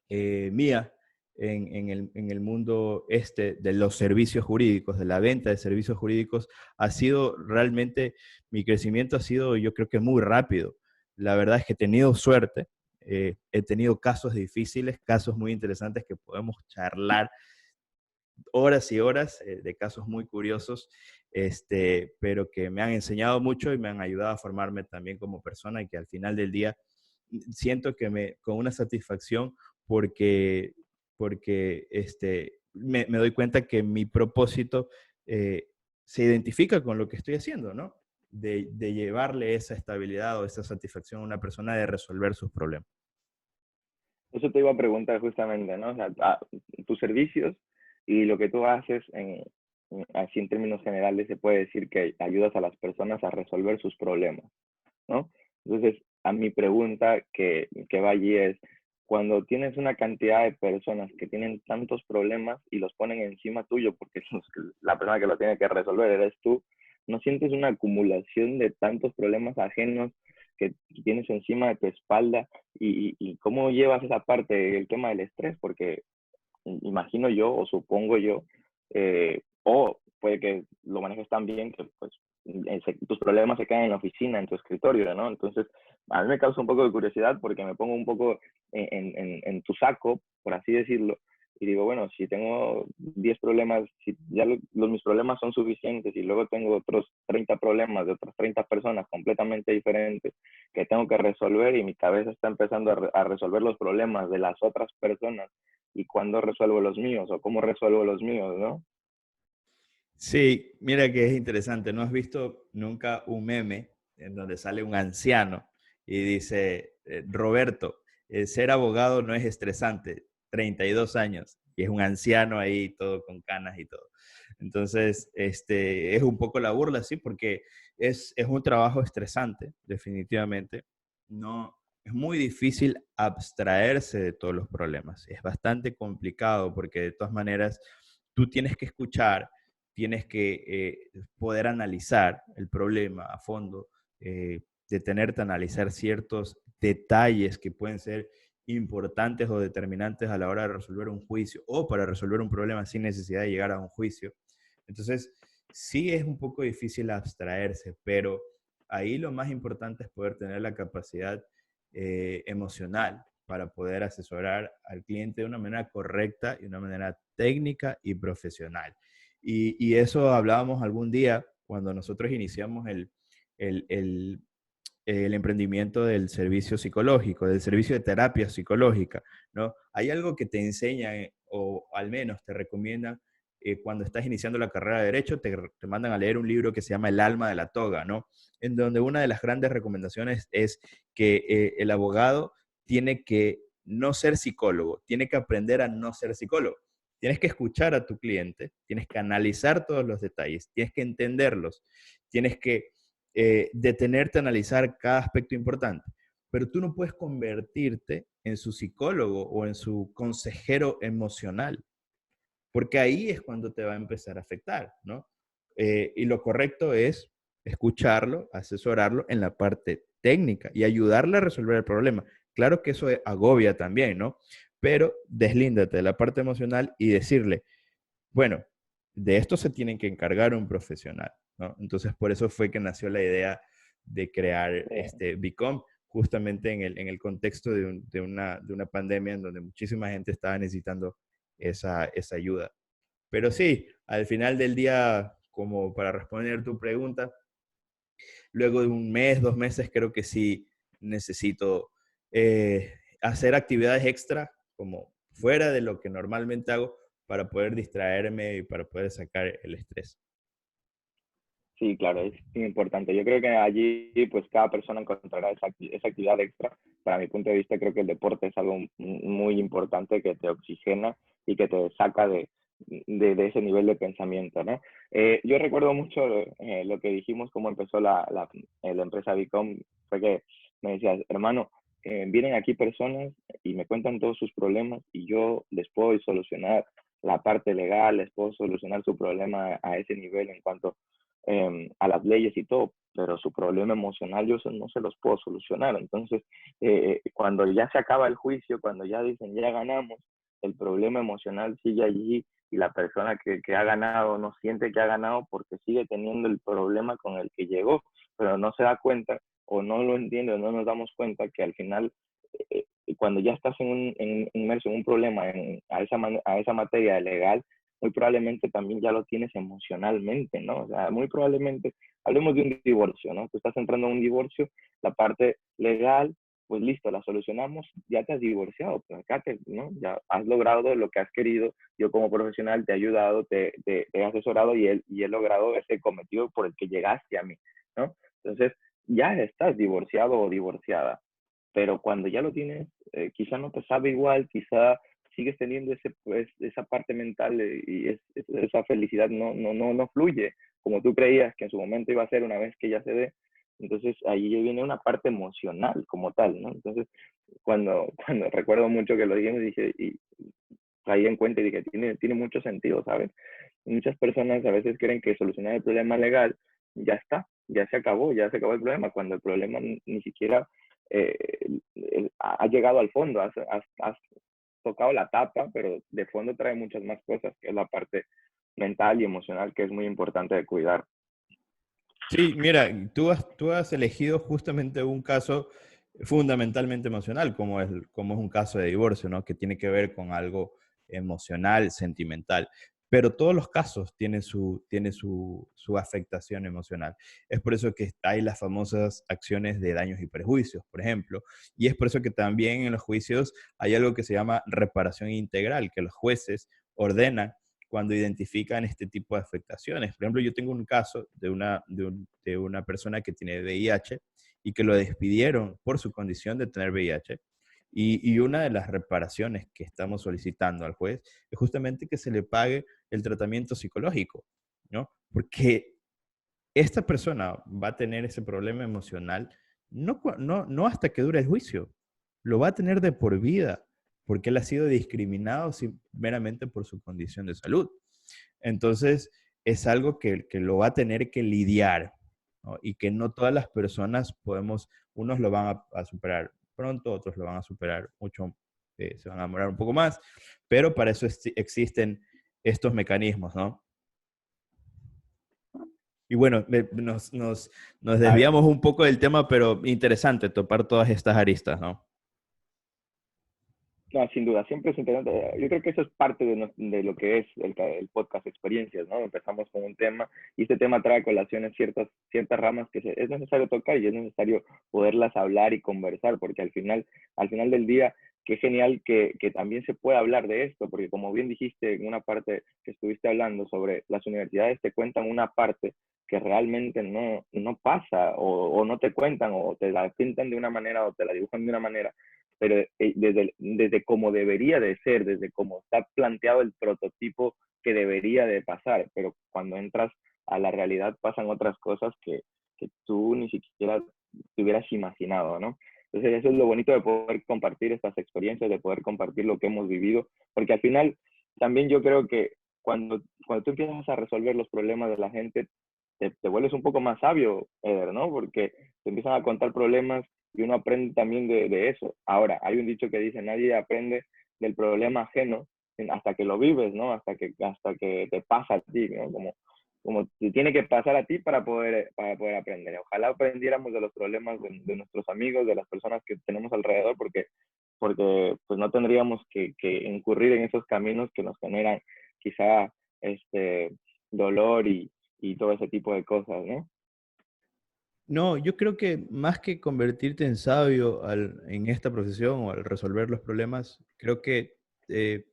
mía en el mundo de los servicios jurídicos, de la venta de servicios jurídicos, ha sido realmente, mi crecimiento ha sido yo creo que muy rápido. La verdad es que he tenido suerte, he tenido casos difíciles, casos muy interesantes que podemos charlar horas y horas de casos muy curiosos, pero que me han enseñado mucho y me han ayudado a formarme también como persona y que al final del día siento que con una satisfacción porque, me doy cuenta que mi propósito se identifica con lo que estoy haciendo, ¿no? De llevarle esa estabilidad o esa satisfacción a una persona de resolver sus problemas. Eso te iba a preguntar justamente, ¿no? O sea, tus servicios y lo que tú haces, así en términos generales, se puede decir que ayudas a las personas a resolver sus problemas, ¿no? Entonces, a mi pregunta que va allí es, cuando tienes una cantidad de personas que tienen tantos problemas y los ponen encima tuyo, porque la persona que lo tiene que resolver eres tú, ¿no sientes una acumulación de tantos problemas ajenos que tienes encima de tu espalda? ¿Y cómo llevas esa parte, el tema del estrés? Porque imagino yo o supongo yo, o puede que lo manejes tan bien que pues tus problemas se quedan en la oficina, en tu escritorio, ¿no? Entonces, a mí me causa un poco de curiosidad porque me pongo un poco en tu saco, por así decirlo, y digo, bueno, si tengo 10 problemas, si ya mis problemas son suficientes y luego tengo otros 30 problemas de otras 30 personas completamente diferentes que tengo que resolver y mi cabeza está empezando a resolver los problemas de las otras personas, y cuándo resuelvo los míos o cómo resuelvo los míos, ¿no? Sí, mira que es interesante. ¿No has visto nunca un meme en donde sale un anciano y dice, Roberto, ser abogado no es estresante, 32 años, y es un anciano ahí todo con canas y todo? Entonces, es un poco la burla, sí, porque es un trabajo estresante, definitivamente. No, es muy difícil abstraerse de todos los problemas. Es bastante complicado porque de todas maneras tú tienes que escuchar, tienes que poder analizar el problema a fondo, detenerte a analizar ciertos detalles que pueden ser importantes o determinantes a la hora de resolver un juicio o para resolver un problema sin necesidad de llegar a un juicio. Entonces, sí es un poco difícil abstraerse, pero ahí lo más importante es poder tener la capacidad emocional para poder asesorar al cliente de una manera correcta y de una manera técnica y profesional. Y eso hablábamos algún día cuando nosotros iniciamos el, el, el emprendimiento del servicio psicológico, del servicio de terapia psicológica, ¿no? Hay algo que te enseña o al menos te recomiendan cuando estás iniciando la carrera de Derecho, te mandan a leer un libro que se llama El alma de la toga, ¿no? En donde una de las grandes recomendaciones es que el abogado tiene que no ser psicólogo, tiene que aprender a no ser psicólogo. Tienes que escuchar a tu cliente, tienes que analizar todos los detalles, tienes que entenderlos, tienes que detenerte a analizar cada aspecto importante. Pero tú no puedes convertirte en su psicólogo o en su consejero emocional, porque ahí es cuando te va a empezar a afectar, ¿no? Y lo correcto es escucharlo, asesorarlo en la parte técnica y ayudarle a resolver el problema. Claro que eso agobia también, ¿no? Pero deslíndate de la parte emocional y decirle, bueno, de esto se tienen que encargar un profesional, ¿no? Entonces, por eso fue que nació la idea de crear Sí. Bicom, justamente en el contexto de una pandemia en donde muchísima gente estaba necesitando esa ayuda. Pero sí, al final del día, como para responder tu pregunta, luego de un mes, 2 meses, creo que sí necesito hacer actividades extra, como fuera de lo que normalmente hago, para poder distraerme y para poder sacar el estrés. Sí, claro, es importante. Yo creo que allí, pues cada persona encontrará esa actividad extra. Para mi punto de vista, creo que el deporte es algo muy importante que te oxigena y que te saca de ese nivel de pensamiento, ¿no? Yo recuerdo mucho lo que dijimos, cómo empezó la empresa Bicom, fue que me decías, hermano, vienen aquí personas y me cuentan todos sus problemas y yo les puedo solucionar la parte legal, les puedo solucionar su problema a ese nivel en cuanto a las leyes y todo, pero su problema emocional yo no se los puedo solucionar. Entonces, cuando ya se acaba el juicio, cuando ya dicen ya ganamos, el problema emocional sigue allí y la persona que ha ganado no siente que ha ganado porque sigue teniendo el problema con el que llegó, pero no se da cuenta o no lo entiende o no nos damos cuenta que al final, cuando ya estás inmerso en un problema, a esa materia legal, muy probablemente también ya lo tienes emocionalmente, ¿no? O sea, muy probablemente, hablemos de un divorcio, ¿no? Tú estás entrando en un divorcio, la parte legal, pues listo, la solucionamos, ya te has divorciado, pues acá ¿no? Ya has logrado lo que has querido, yo como profesional te he ayudado, te he asesorado y he logrado ese cometido por el que llegaste a mí, ¿no? Entonces, ya estás divorciado o divorciada, pero cuando ya lo tienes, quizá no te sabe igual, quizá sigues teniendo pues, esa parte mental esa felicidad no fluye como tú creías que en su momento iba a ser una vez que ya se dé. Entonces ahí viene una parte emocional como tal, ¿no? Entonces cuando recuerdo mucho que lo dijimos, dije, y caí en cuenta y dije, tiene mucho sentido, ¿sabes? Muchas personas a veces creen que solucionar el problema legal ya está, ya se acabó el problema, cuando el problema ni siquiera eh, ha llegado al fondo, has tocado la tapa, pero de fondo trae muchas más cosas, que es la parte mental y emocional, que es muy importante de cuidar. Sí, mira, tú has elegido justamente un caso fundamentalmente emocional, como es un caso de divorcio, ¿no? Que tiene que ver con algo emocional, sentimental. Pero todos los casos tienen su afectación emocional. Es por eso que hay las famosas acciones de daños y perjuicios, por ejemplo. Y es por eso que también en los juicios hay algo que se llama reparación integral, que los jueces ordenan cuando identifican este tipo de afectaciones. Por ejemplo, yo tengo un caso de una persona que tiene VIH y que lo despidieron por su condición de tener VIH. Y una de las reparaciones que estamos solicitando al juez es justamente que se le pague el tratamiento psicológico, ¿no? Porque esta persona va a tener ese problema emocional no hasta que dure el juicio, lo va a tener de por vida, porque él ha sido discriminado meramente por su condición de salud. Entonces, es algo que lo va a tener que lidiar, ¿no? Y que no todas las personas unos lo van a superar pronto, otros lo van a superar mucho, se van a demorar un poco más, pero para eso existen estos mecanismos, ¿no? Y bueno, nos desviamos un poco del tema, pero interesante topar todas estas aristas, ¿no? No, sin duda, siempre es interesante. Yo creo que eso es parte de lo que es el podcast Experiencias, ¿no? Empezamos con un tema y este tema trae a colaciones ciertas ramas que es necesario tocar y es necesario poderlas hablar y conversar, porque al final del día, qué genial que también se pueda hablar de esto, porque como bien dijiste en una parte que estuviste hablando sobre las universidades, te cuentan una parte que realmente no pasa o no te cuentan o te la pintan de una manera o te la dibujan de una manera, pero desde cómo debería de ser, desde cómo está planteado el prototipo que debería de pasar, pero cuando entras a la realidad pasan otras cosas que tú ni siquiera te hubieras imaginado, ¿no? Entonces eso es lo bonito de poder compartir estas experiencias, de poder compartir lo que hemos vivido, porque al final también yo creo que cuando tú empiezas a resolver los problemas de la gente, te vuelves un poco más sabio, Eder, ¿no? Porque te empiezan a contar problemas y uno aprende también de eso. Ahora, hay un dicho que dice, nadie aprende del problema ajeno hasta que lo vives, ¿no? Hasta que te pasa a ti, ¿no? Como te tiene que pasar a ti para poder aprender. Ojalá aprendiéramos de los problemas de nuestros amigos, de las personas que tenemos alrededor, porque pues no tendríamos que incurrir en esos caminos que nos generan quizá dolor y todo ese tipo de cosas, ¿no? No, yo creo que más que convertirte en sabio en esta profesión o al resolver los problemas, creo que eh,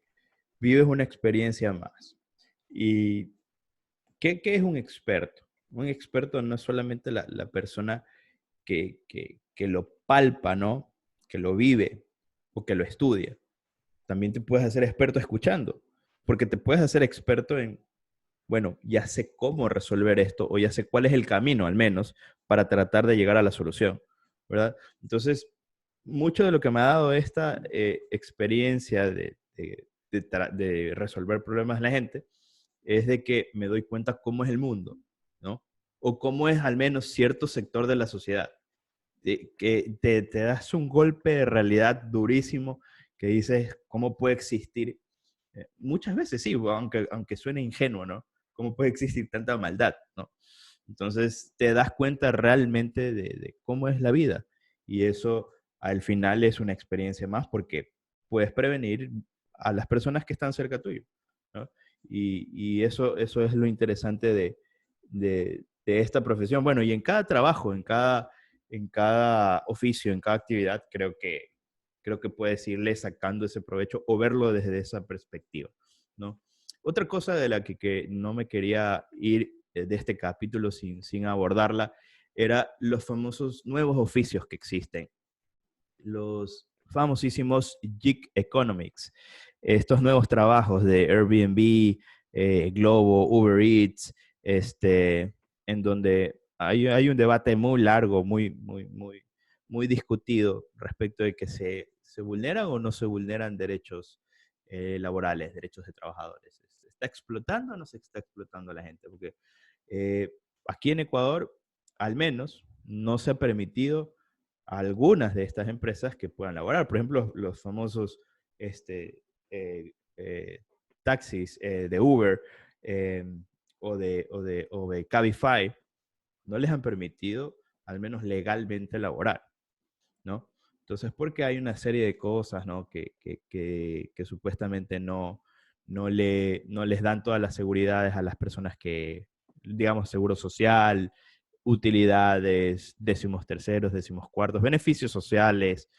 vives una experiencia más. ¿Y qué es un experto? Un experto no es solamente la persona que lo palpa, ¿no? Que lo vive o que lo estudia. También te puedes hacer experto escuchando, porque te puedes hacer experto en, bueno, ya sé cómo resolver esto o ya sé cuál es el camino al menos para tratar de llegar a la solución, ¿verdad? Entonces, mucho de lo que me ha dado esta experiencia de resolver problemas de la gente es de que me doy cuenta cómo es el mundo, ¿no? O cómo es al menos cierto sector de la sociedad. Que te das un golpe de realidad durísimo que dices, ¿cómo puede existir? Muchas veces sí, aunque suene ingenuo, ¿no? ¿Cómo puede existir tanta maldad, ¿no? Entonces te das cuenta realmente de cómo es la vida y eso al final es una experiencia más porque puedes prevenir a las personas que están cerca tuyo, ¿no? Y eso es lo interesante de esta profesión. Bueno, y en cada trabajo, en cada oficio, en cada actividad, creo que puedes irle sacando ese provecho o verlo desde esa perspectiva, ¿no? Otra cosa de la que no me quería ir de este capítulo sin abordarla era los famosos nuevos oficios que existen, los famosísimos gig economics, estos nuevos trabajos de Airbnb, Globo, Uber Eats, en donde hay un debate muy largo, muy discutido respecto de que se vulneran o no se vulneran derechos laborales, derechos de trabajadores. ¿Se está explotando o no se está explotando a la gente? Porque eh, aquí en Ecuador, al menos, no se ha permitido a algunas de estas empresas que puedan laborar. Por ejemplo, los famosos este, eh, eh, taxis de Uber eh, o de Cabify no les han permitido, al menos legalmente, laborar, ¿no? Entonces, porque hay una serie de cosas, ¿no? Que supuestamente no les dan todas las seguridades a las personas que, digamos, seguro social, utilidades, décimos terceros, décimos cuartos, beneficios sociales,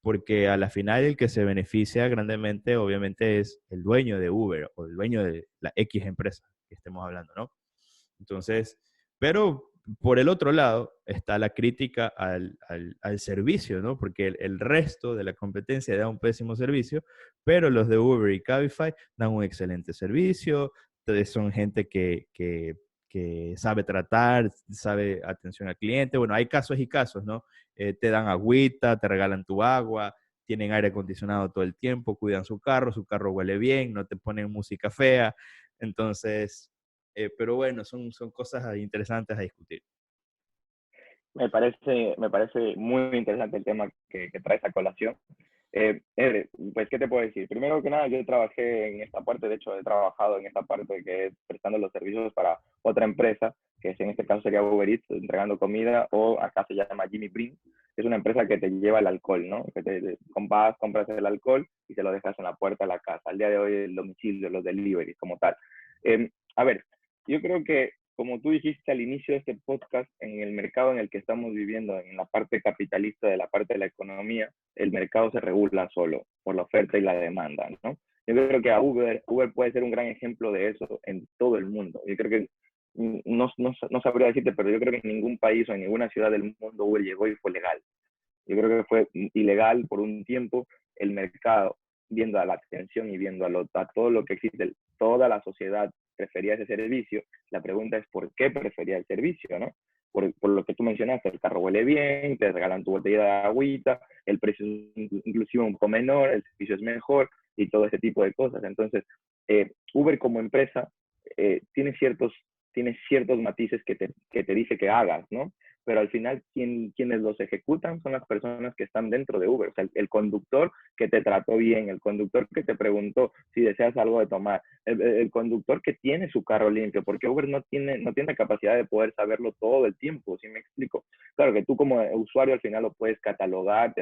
porque a la final el que se beneficia grandemente obviamente es el dueño de Uber o el dueño de la X empresa que estemos hablando, ¿no? Entonces, pero por el otro lado está la crítica al servicio, ¿no? Porque el resto de la competencia da un pésimo servicio, pero los de Uber y Cabify dan un excelente servicio, entonces son gente que sabe tratar, sabe atención al cliente. Bueno, hay casos y casos, ¿no? Te dan agüita, te regalan tu agua, tienen aire acondicionado todo el tiempo, cuidan su carro huele bien, no te ponen música fea. Entonces, pero bueno, son cosas interesantes a discutir. Me parece muy interesante el tema que traes a colación. Pues, ¿qué te puedo decir? Primero que nada, yo trabajé en esta parte, de hecho, he trabajado en esta parte que es prestando los servicios para otra empresa, que en este caso sería Uber Eats, entregando comida, o acá se llama Jimmy Brin, que es una empresa que te lleva el alcohol, ¿no? Que compras el alcohol y se lo dejas en la puerta de la casa. Al día de hoy, el domicilio, los deliveries como tal. A ver, yo creo que como tú dijiste al inicio de este podcast, en el mercado en el que estamos viviendo, en la parte capitalista de la parte de la economía, el mercado se regula solo por la oferta y la demanda, ¿no? Yo creo que a Uber puede ser un gran ejemplo de eso en todo el mundo. Yo creo que, no sabría decirte, pero yo creo que en ningún país o en ninguna ciudad del mundo Uber llegó y fue legal. Yo creo que fue ilegal por un tiempo. El mercado, viendo a la atención y viendo a todo lo que existe, toda la sociedad prefería ese servicio. La pregunta es por qué prefería el servicio, ¿no? Por lo que tú mencionaste, el carro huele bien, te regalan tu botella de agüita, el precio es inclusive un poco menor, el servicio es mejor y todo ese tipo de cosas. Entonces, Uber como empresa tiene ciertos matices que te dice que hagas, ¿no? Pero al final quienes los ejecutan son las personas que están dentro de Uber, o sea, el conductor que te trató bien, el conductor que te preguntó si deseas algo de tomar, el conductor que tiene su carro limpio, porque Uber no tiene la capacidad de poder saberlo todo el tiempo, ¿sí me explico? Claro que tú como usuario al final lo puedes catalogar,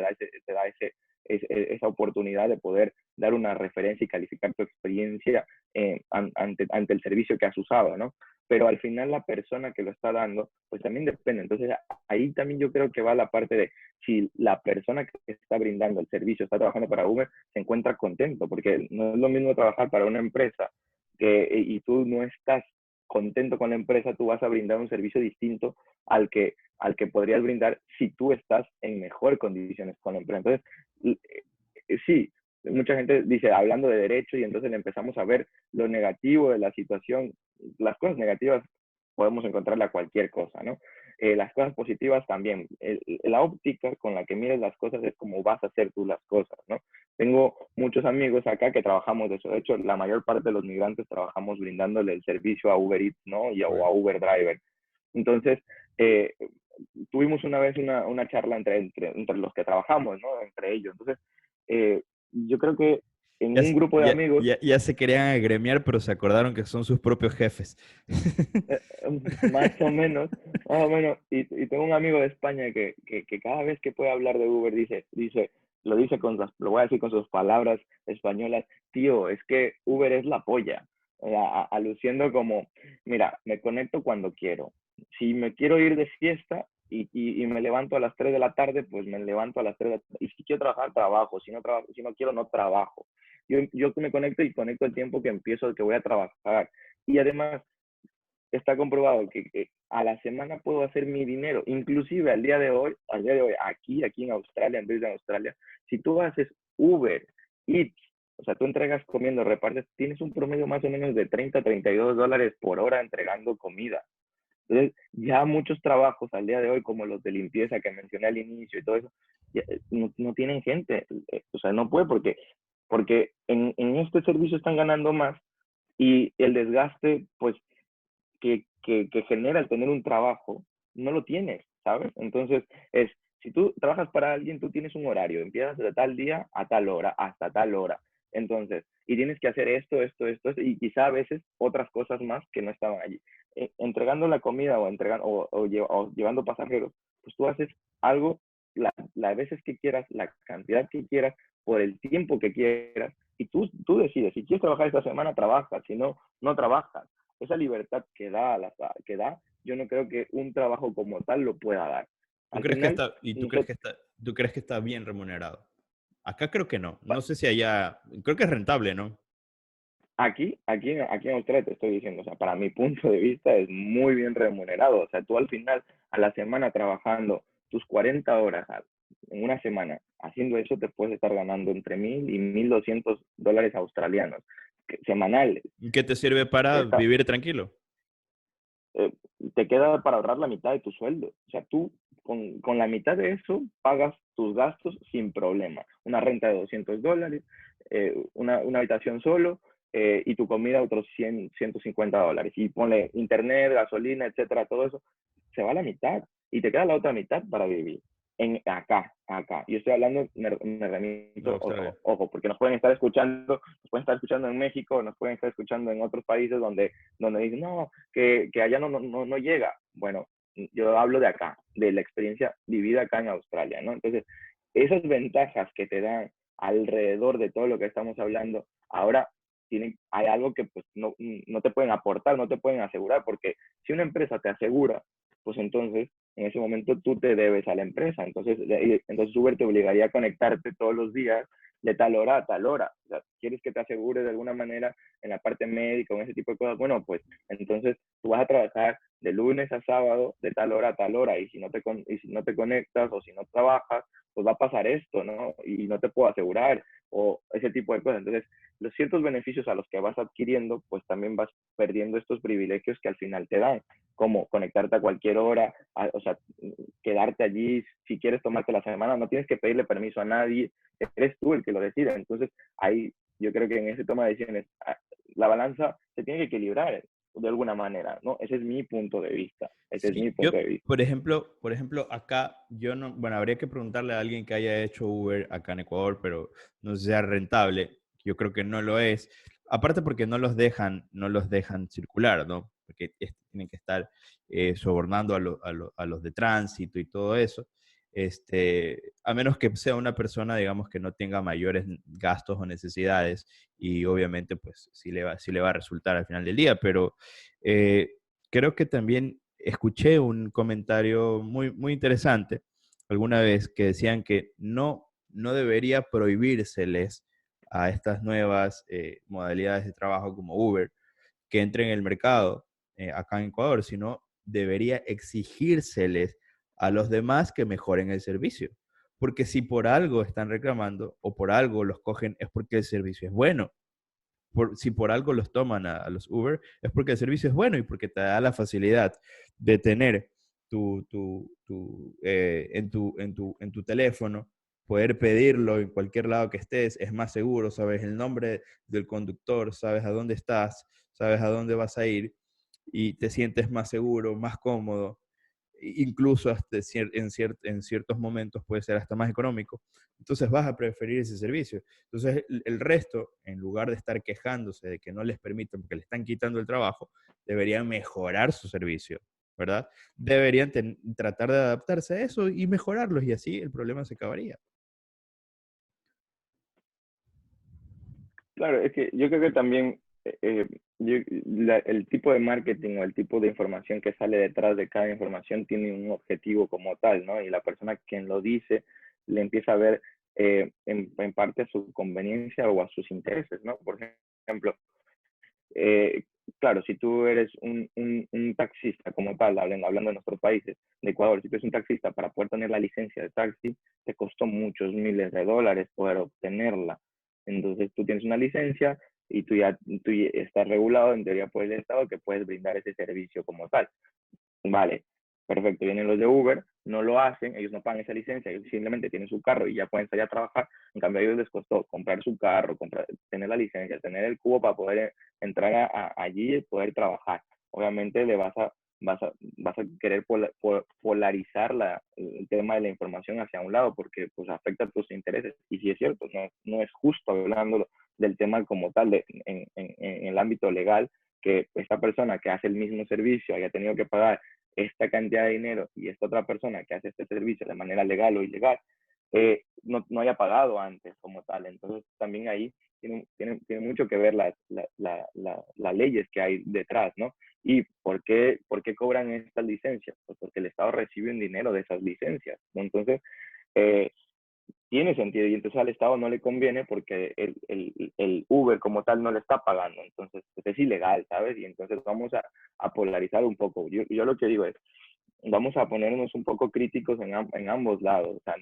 esa oportunidad de poder dar una referencia y calificar tu experiencia ante el servicio que has usado, ¿no? Pero al final la persona que lo está dando, pues también depende. Entonces ahí también yo creo que va la parte de si la persona que está brindando el servicio, está trabajando para Uber, se encuentra contento, porque no es lo mismo trabajar para una empresa y tú no estás contento con la empresa, tú vas a brindar un servicio distinto al que podrías brindar si tú estás en mejores condiciones con la empresa. Entonces, sí, mucha gente dice, hablando de derecho, y entonces le empezamos a ver lo negativo de la situación. Las cosas negativas podemos encontrarle a cualquier cosa, ¿no? Las cosas positivas también. La óptica con la que mires las cosas es como vas a hacer tú las cosas, ¿no? Tengo muchos amigos acá que trabajamos de eso. De hecho, la mayor parte de los migrantes trabajamos brindándole el servicio a Uber Eats, ¿no? O a Uber Driver. Entonces, eh, tuvimos una vez una charla entre los que trabajamos, ¿no? Entre ellos. Entonces, yo creo que en Ya, un grupo de amigos, ya se querían agremiar, pero se acordaron que son sus propios jefes. eh, más o menos, más o menos, y tengo un amigo de España que cada vez que puede hablar de Uber lo dice lo voy a decir con sus palabras españolas, tío, es que Uber es la polla, aluciendo como, mira, me conecto cuando quiero, si me quiero ir de fiesta y me levanto a las 3 de la tarde, pues me levanto a las 3 de la tarde, y si quiero trabajar, trabajo, si no quiero, no trabajo. Yo me conecto y conecto el tiempo que empiezo, que voy a trabajar. Y además, está comprobado que a la semana puedo hacer mi dinero, inclusive al día de hoy, aquí en Australia, en vez de Australia, si tú haces Uber, Eats, o sea, tú entregas comiendo, repartes, tienes un promedio más o menos de 30 a $32 por hora entregando comida. Entonces, ya muchos trabajos al día de hoy, como los de limpieza que mencioné al inicio y todo eso, ya, no tienen gente. O sea, no puede porque en este servicio están ganando más y el desgaste, pues, que genera el tener un trabajo, no lo tienes, ¿sabes? Entonces, si tú trabajas para alguien, tú tienes un horario, empiezas de tal día a tal hora, hasta tal hora. Entonces, y tienes que hacer esto, y quizá a veces otras cosas más que no estaban allí. Entregando la comida o llevando pasajeros, pues tú haces algo las veces que quieras, la cantidad que quieras, por el tiempo que quieras, y tú decides, si quieres trabajar esta semana, trabajas, si no, no trabajas. Esa libertad que da, yo no creo que un trabajo como tal lo pueda dar. ¿Tú Al crees que final, está, y tú crees que está bien remunerado? Acá creo que no. No sé si allá, creo que es rentable, ¿no? aquí en Australia te estoy diciendo, o sea, para mi punto de vista es muy bien remunerado. O sea, tú al final, a la semana trabajando tus 40 horas en una semana, haciendo eso te puedes estar ganando entre 1,000 y $1,200 australianos semanales. ¿Y qué te sirve para Está, vivir tranquilo? eh, te queda para ahorrar la mitad de tu sueldo. O sea, tú con la mitad de eso pagas tus gastos sin problema. Una renta de $200, una habitación solo, y tu comida otros $150. Y ponle internet, gasolina, etcétera, todo eso, se va a la mitad y te queda la otra mitad para vivir. Acá. Yo estoy hablando, me No, remito, Australia. ojo, porque nos pueden estar escuchando en México, nos pueden estar escuchando en otros países donde dicen, no, que allá no llega. Bueno, yo hablo de acá, de la experiencia vivida acá en Australia, ¿no? Entonces, esas ventajas que te dan alrededor de todo lo que estamos hablando, ahora hay algo que pues no te pueden aportar, no te pueden asegurar, porque si una empresa te asegura, pues entonces en ese momento tú te debes a la empresa. Entonces Uber te obligaría a conectarte todos los días de tal hora a tal hora. O sea, ¿quieres que te asegure de alguna manera en la parte médica o en ese tipo de cosas? Bueno, pues entonces tú vas a trabajar de lunes a sábado, de tal hora a tal hora, y si no te conectas o si no trabajas, pues va a pasar esto, ¿no? Y no te puedo asegurar, o ese tipo de cosas. Entonces, los ciertos beneficios a los que vas adquiriendo, pues también vas perdiendo estos privilegios que al final te dan, como conectarte a cualquier hora, o sea, quedarte allí, si quieres tomarte la semana, no tienes que pedirle permiso a nadie, eres tú el que lo decide. Entonces, ahí yo creo que en ese toma de decisiones, la balanza se tiene que equilibrar de alguna manera, ¿no? Ese es mi punto de vista, ese es mi Sí, yo, punto de vista. por ejemplo, acá yo no, bueno, habría que preguntarle a alguien que haya hecho Uber acá en Ecuador, pero no sé si sea rentable. Yo creo que no lo es. Aparte porque no los dejan circular, ¿no? Porque tienen que estar sobornando a los de tránsito y todo eso. A menos que sea una persona, digamos, que no tenga mayores gastos o necesidades y obviamente, pues, sí le va a resultar al final del día, pero eh, creo que también escuché un comentario muy, muy interesante alguna vez que decían que no debería prohibírseles a estas nuevas modalidades de trabajo como Uber que entren en el mercado acá en Ecuador, sino debería exigírseles a los demás que mejoren el servicio. Porque si por algo están reclamando o por algo los cogen es porque el servicio es bueno. Si por algo los toman a los Uber, es porque el servicio es bueno y porque te da la facilidad de tener en tu teléfono, poder pedirlo en cualquier lado que estés, es más seguro, sabes el nombre del conductor, sabes a dónde estás, sabes a dónde vas a ir y te sientes más seguro, más cómodo, incluso hasta en ciertos momentos puede ser hasta más económico. Entonces vas a preferir ese servicio. Entonces el resto, en lugar de estar quejándose de que no les permiten porque le están quitando el trabajo, deberían mejorar su servicio, ¿verdad? Deberían tratar de adaptarse a eso y mejorarlos y así el problema se acabaría. Claro, es que yo creo que también el tipo de marketing o el tipo de información que sale detrás de cada información tiene un objetivo como tal, ¿no? Y la persona quien lo dice le empieza a ver en parte a su conveniencia o a sus intereses, ¿no? Por ejemplo, eh, claro, si tú eres un taxista como tal, hablando de nuestros países, de Ecuador, si tú eres un taxista para poder tener la licencia de taxi, te costó muchos miles de dólares poder obtenerla. Entonces tú tienes una licencia y tú ya estás regulado en teoría por el Estado que puedes brindar ese servicio como tal. Vale, perfecto. Vienen los de Uber, no lo hacen, ellos no pagan esa licencia, ellos simplemente tienen su carro y ya pueden salir a trabajar. En cambio, a ellos les costó comprar su carro, tener la licencia, tener el cubo para poder entrar allí y poder trabajar. Obviamente vas a querer polarizar el tema de la información hacia un lado porque pues afecta a tus intereses. Y si es cierto, no es justo hablando del tema como tal en el ámbito legal que esta persona que hace el mismo servicio haya tenido que pagar esta cantidad de dinero y esta otra persona que hace este servicio de manera legal o ilegal no haya pagado antes como tal. Entonces también ahí tiene mucho que ver las leyes que hay detrás, ¿no? ¿Y por qué cobran estas licencias? Pues porque el Estado recibe un dinero de esas licencias, ¿no? Entonces, eh, tiene sentido y entonces al Estado no le conviene porque el Uber como tal no le está pagando, entonces pues es ilegal, ¿sabes? Y entonces vamos a polarizar un poco. Yo lo que digo es, vamos a ponernos un poco críticos en ambos lados, o sea,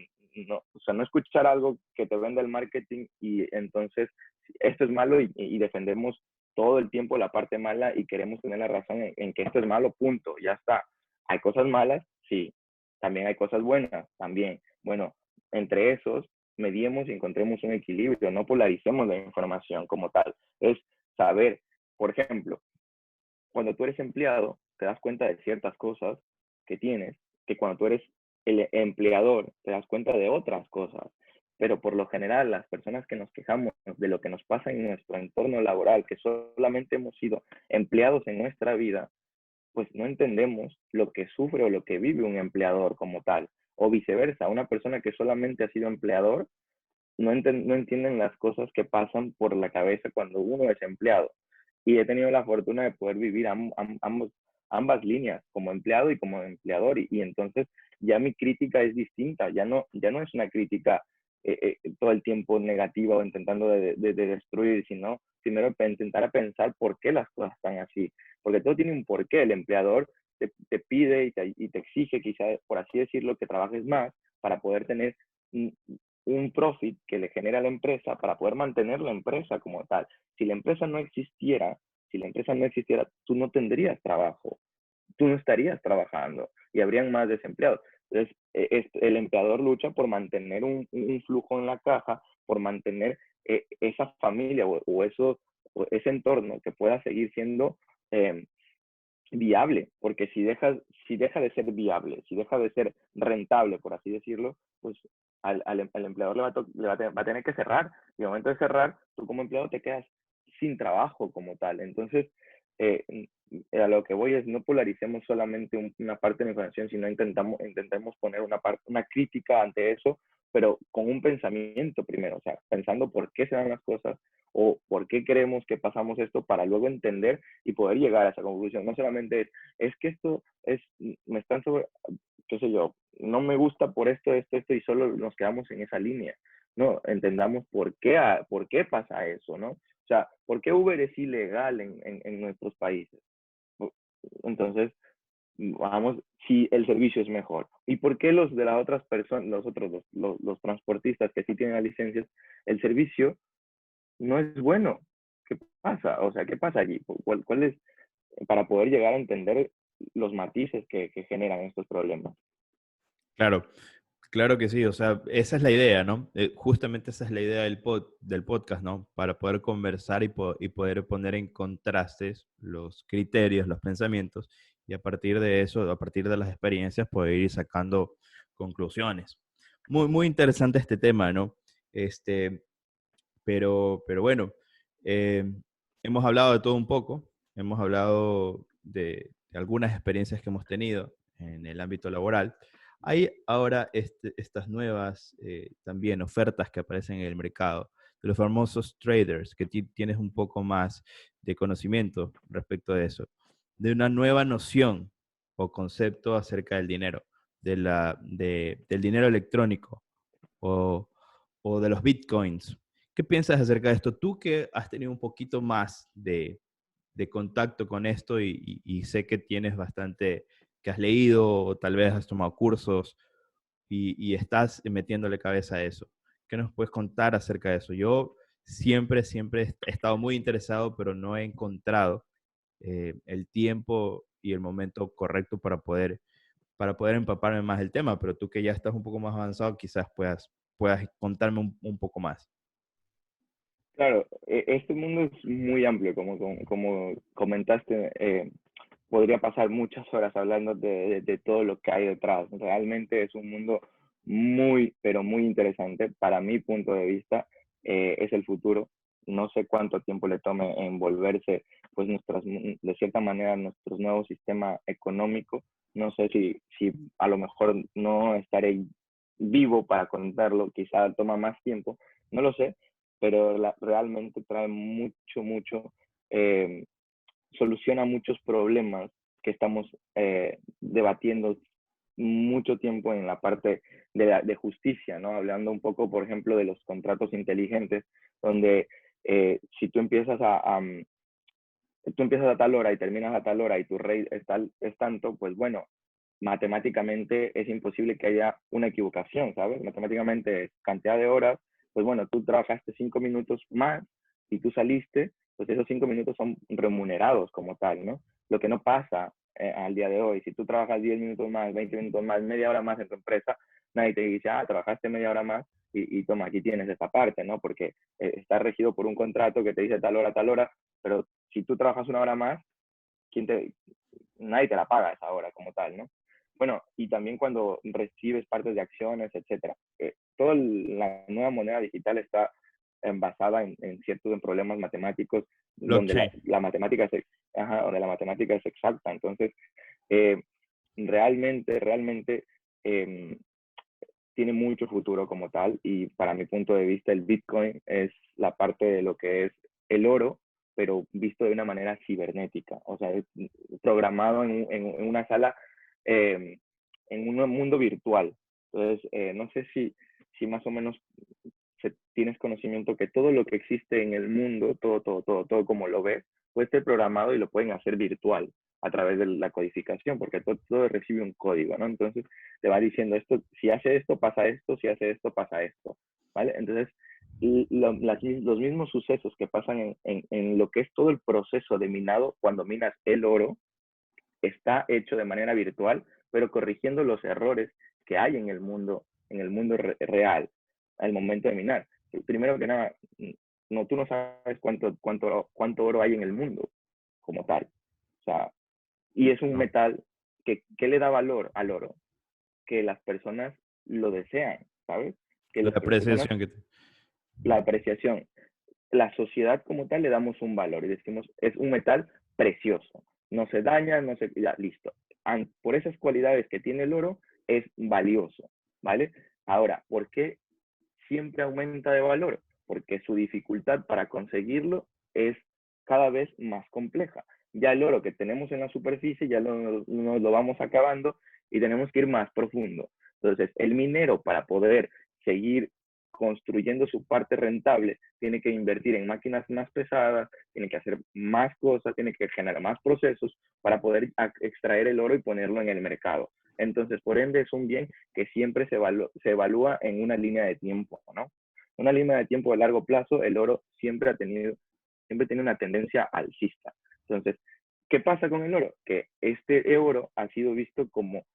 no escuchar algo que te venda el marketing y entonces esto es malo y defendemos todo el tiempo la parte mala y queremos tener la razón en que esto es malo, punto, ya está. ¿Hay cosas malas? Sí. También hay cosas buenas, también. Bueno, entre esos, mediemos y encontremos un equilibrio, no polaricemos la información como tal. Es saber, por ejemplo, cuando tú eres empleado, te das cuenta de ciertas cosas que tienes, que cuando tú eres el empleador, te das cuenta de otras cosas. Pero por lo general, las personas que nos quejamos de lo que nos pasa en nuestro entorno laboral, que solamente hemos sido empleados en nuestra vida, pues no entendemos lo que sufre o lo que vive un empleador como tal. O viceversa, una persona que solamente ha sido empleador no entienden las cosas que pasan por la cabeza cuando uno es empleado. Y he tenido la fortuna de poder vivir ambas líneas, como empleado y como empleador. Y entonces ya mi crítica es distinta, ya no es una crítica todo el tiempo negativa o intentando de destruir, sino primero intentar a pensar por qué las cosas están así. Porque todo tiene un porqué. El empleador te pide y te exige, quizá, por así decirlo, que trabajes más para poder tener un profit que le genera a la empresa para poder mantener la empresa como tal. Si la empresa no existiera, tú no tendrías trabajo, tú no estarías trabajando y habrían más desempleados. Entonces, el empleador lucha por mantener un flujo en la caja, por mantener esa familia o ese entorno que pueda seguir siendo viable, porque si deja de ser viable, si deja de ser rentable, por así decirlo, pues al empleador va a tener que cerrar. Y al momento de cerrar, tú como empleado te quedas sin trabajo como tal. Entonces, eh, a lo que voy es no polaricemos solamente una parte de la información, sino intentemos poner una crítica ante eso, pero con un pensamiento primero, o sea, pensando por qué se dan las cosas o por qué creemos que pasamos esto para luego entender y poder llegar a esa conclusión. No solamente es que esto me están sobre, qué sé yo, no me gusta por esto, y solo nos quedamos en esa línea. No, entendamos por qué pasa eso, ¿no? O sea, ¿por qué Uber es ilegal en nuestros países? Entonces, vamos, si el servicio es mejor. ¿Y por qué los de las otras personas, los transportistas que sí tienen las licencias, el servicio no es bueno? ¿Qué pasa? O sea, ¿qué pasa allí? ¿Cuál es, para poder llegar a entender los matices que generan estos problemas? Claro, claro que sí, o sea, esa es la idea, ¿no? Justamente esa es la idea del podcast, ¿no? Para poder conversar y poder poner en contrastes los criterios, los pensamientos, y a partir de eso, a partir de las experiencias, poder ir sacando conclusiones. Muy, muy interesante este tema, ¿no? Este, pero bueno, eh, hemos hablado de todo un poco, hemos hablado de algunas experiencias que hemos tenido en el ámbito laboral. Hay ahora estas nuevas también ofertas que aparecen en el mercado, de los famosos traders, que tienes un poco más de conocimiento respecto de eso, de una nueva noción o concepto acerca del dinero, del dinero electrónico o, o de los bitcoins. ¿Qué piensas acerca de esto? Tú que has tenido un poquito más de contacto con esto y sé que tienes bastante, que has leído o tal vez has tomado cursos y estás metiéndole cabeza a eso. ¿Qué nos puedes contar acerca de eso? Yo siempre he estado muy interesado, pero no he encontrado el tiempo y el momento correcto para poder empaparme más del tema, pero tú que ya estás un poco más avanzado, quizás puedas contarme un poco más. Claro, este mundo es muy amplio, como comentaste, podría pasar muchas horas hablando de todo lo que hay detrás. Realmente es un mundo muy, pero muy interesante. Para mi punto de vista, es el futuro. No sé cuánto tiempo le tome en volverse, pues, de cierta manera, nuestro nuevo sistema económico. No sé si a lo mejor no estaré vivo para contarlo, quizá toma más tiempo, no lo sé, pero realmente trae mucho, eh, soluciona muchos problemas que estamos debatiendo mucho tiempo en la parte de justicia, ¿no? Hablando un poco, por ejemplo, de los contratos inteligentes, donde si tú empiezas a tal hora y terminas a tal hora y tu rate es tanto, pues bueno, matemáticamente es imposible que haya una equivocación, ¿sabes? Matemáticamente, cantidad de horas, pues bueno, tú trabajaste 5 minutos más y tú saliste, pues esos 5 minutos son remunerados como tal, ¿no? Lo que no pasa al día de hoy, si tú trabajas 10 minutos más, 20 minutos más, media hora más en tu empresa, nadie te dice, ah, trabajaste media hora más y toma, aquí tienes esta parte, ¿no? Porque está regido por un contrato que te dice tal hora, pero si tú trabajas una hora más, ¿quién te, nadie te la paga esa hora como tal, ¿no? Bueno, y también cuando recibes partes de acciones, etcétera. Toda la nueva moneda digital está basada en ciertos problemas matemáticos donde Blockchain. la matemática donde la matemática es exacta. Entonces, eh, realmente eh, tiene mucho futuro como tal y para mi punto de vista el Bitcoin es la parte de lo que es el oro, pero visto de una manera cibernética, o sea, es programado en una sala, eh, en un mundo virtual. Entonces, no sé si más o menos tienes conocimiento que todo lo que existe en el mundo, todo como lo ves, puede ser programado y lo pueden hacer virtual a través de la codificación, porque todo recibe un código, ¿no? Entonces te va diciendo esto, si hace esto, pasa esto, si hace esto, pasa esto, ¿vale? Entonces, los mismos sucesos que pasan en lo que es todo el proceso de minado, cuando minas el oro, está hecho de manera virtual, pero corrigiendo los errores que hay en el mundo real al momento de minar. Primero que nada, no, tú no sabes cuánto oro hay en el mundo como tal. O sea, y es un No. metal que le da valor al oro, que las personas lo desean, ¿sabes? Que La las personas, apreciación que la apreciación, la sociedad como tal le damos un valor y decimos, es un metal precioso, no se daña, no se, ya, listo. Por esas cualidades que tiene el oro, es valioso, ¿vale? Ahora, ¿por qué siempre aumenta de valor? Porque su dificultad para conseguirlo es cada vez más compleja. Ya el oro que tenemos en la superficie ya nos lo vamos acabando y tenemos que ir más profundo. Entonces, el minero para poder seguir construyendo su parte rentable, tiene que invertir en máquinas más pesadas, tiene que hacer más cosas, tiene que generar más procesos para poder extraer el oro y ponerlo en el mercado. Entonces, por ende, es un bien que siempre se evalúa en una línea de tiempo, ¿no? Una línea de tiempo de largo plazo, el oro siempre tiene una tendencia alcista. Entonces, ¿qué pasa con el oro? Que este oro ha sido visto como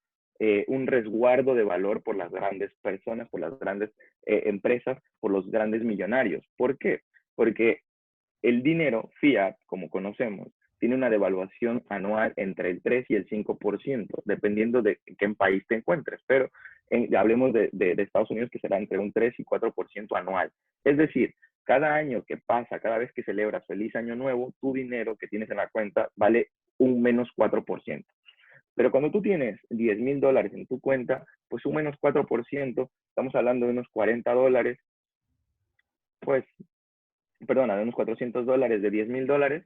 un resguardo de valor por las grandes personas, por las grandes empresas, por los grandes millonarios. ¿Por qué? Porque el dinero fiat, como conocemos, tiene una devaluación anual entre el 3 y el 5%, dependiendo de en qué país te encuentres. Pero hablemos de Estados Unidos, que será entre un 3 y 4% anual. Es decir, cada año que pasa, cada vez que celebras feliz año nuevo, tu dinero que tienes en la cuenta vale un menos 4%. Pero cuando tú tienes $10,000 en tu cuenta, pues un menos 4%, estamos hablando de unos $40, pues, perdona, de unos $400 de $10,000,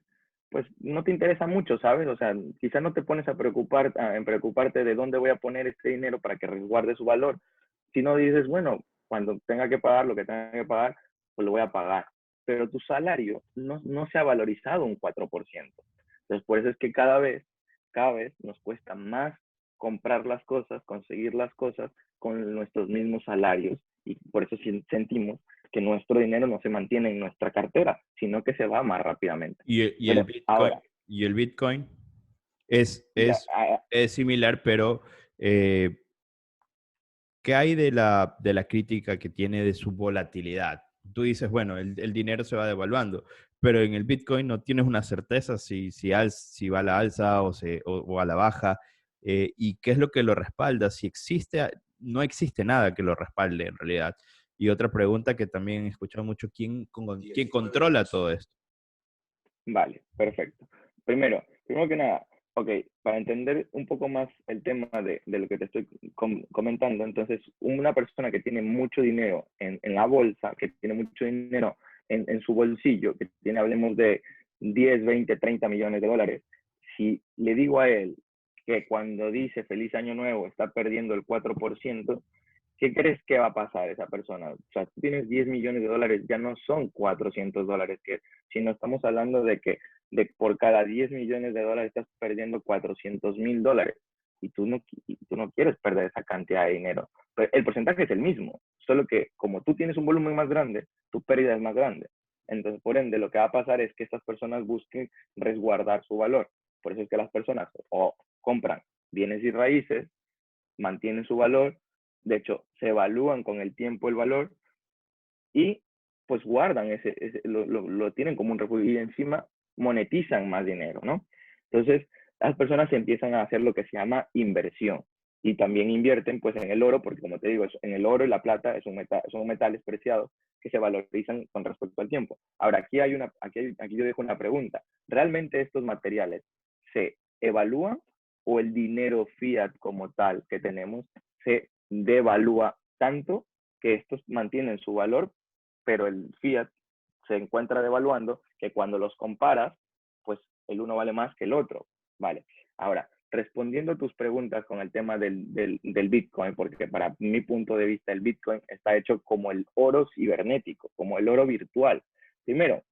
pues no te interesa mucho, ¿sabes? O sea, quizás no te pones en preocuparte de dónde voy a poner este dinero para que resguarde su valor, sino dices, bueno, cuando tenga que pagar lo que tenga que pagar, pues lo voy a pagar. Pero tu salario no se ha valorizado un 4%. Entonces, por eso es que cada vez nos cuesta más comprar las cosas, conseguir las cosas con nuestros mismos salarios. Y por eso sentimos que nuestro dinero no se mantiene en nuestra cartera, sino que se va más rápidamente. Y el Pero Bitcoin, ahora, y el Bitcoin es, ya, es, es similar, pero eh, ¿qué hay de la crítica que tiene de su volatilidad? Tú dices, bueno, el dinero se va devaluando, pero en el Bitcoin no tienes una certeza si va a la alza o a la baja, y qué es lo que lo respalda, si existe, no existe nada que lo respalde en realidad. Y otra pregunta que también he escuchado mucho, ¿quién controla todo esto? vale, perfecto. Primero que nada, ok, para entender un poco más el tema de lo que te estoy comentando, entonces una persona que tiene mucho dinero en la bolsa, que tiene mucho dinero en su bolsillo, que tiene, hablemos de 10, 20, 30 millones de dólares, si le digo a él que cuando dice feliz año nuevo está perdiendo el 4%, ¿qué crees que va a pasar esa persona? O sea, tú tienes 10 millones de dólares, ya no son $400, sino estamos hablando de que por cada 10 millones de dólares estás perdiendo $400,000 y tú no quieres perder esa cantidad de dinero. Pero el porcentaje es el mismo, solo que como tú tienes un volumen más grande, tu pérdida es más grande. Entonces, por ende, lo que va a pasar es que estas personas busquen resguardar su valor. Por eso es que las personas o compran bienes y raíces, mantienen su valor, de hecho, se evalúan con el tiempo el valor y pues guardan lo tienen como un refugio y encima monetizan más dinero, ¿no? Entonces, las personas empiezan a hacer lo que se llama inversión y también invierten pues en el oro, porque como te digo, en el oro y la plata son metales preciados que se valorizan con respecto al tiempo. Ahora, aquí yo dejo una pregunta. ¿Realmente estos materiales se evalúan o el dinero fiat como tal que tenemos se devalúa tanto que estos mantienen su valor, pero el fiat se encuentra devaluando, que cuando los comparas, pues el uno vale más que el otro, ¿vale? Ahora, respondiendo a tus preguntas con el tema del Bitcoin, porque para mi punto de vista el Bitcoin está hecho como el oro cibernético, como el oro virtual. Primero,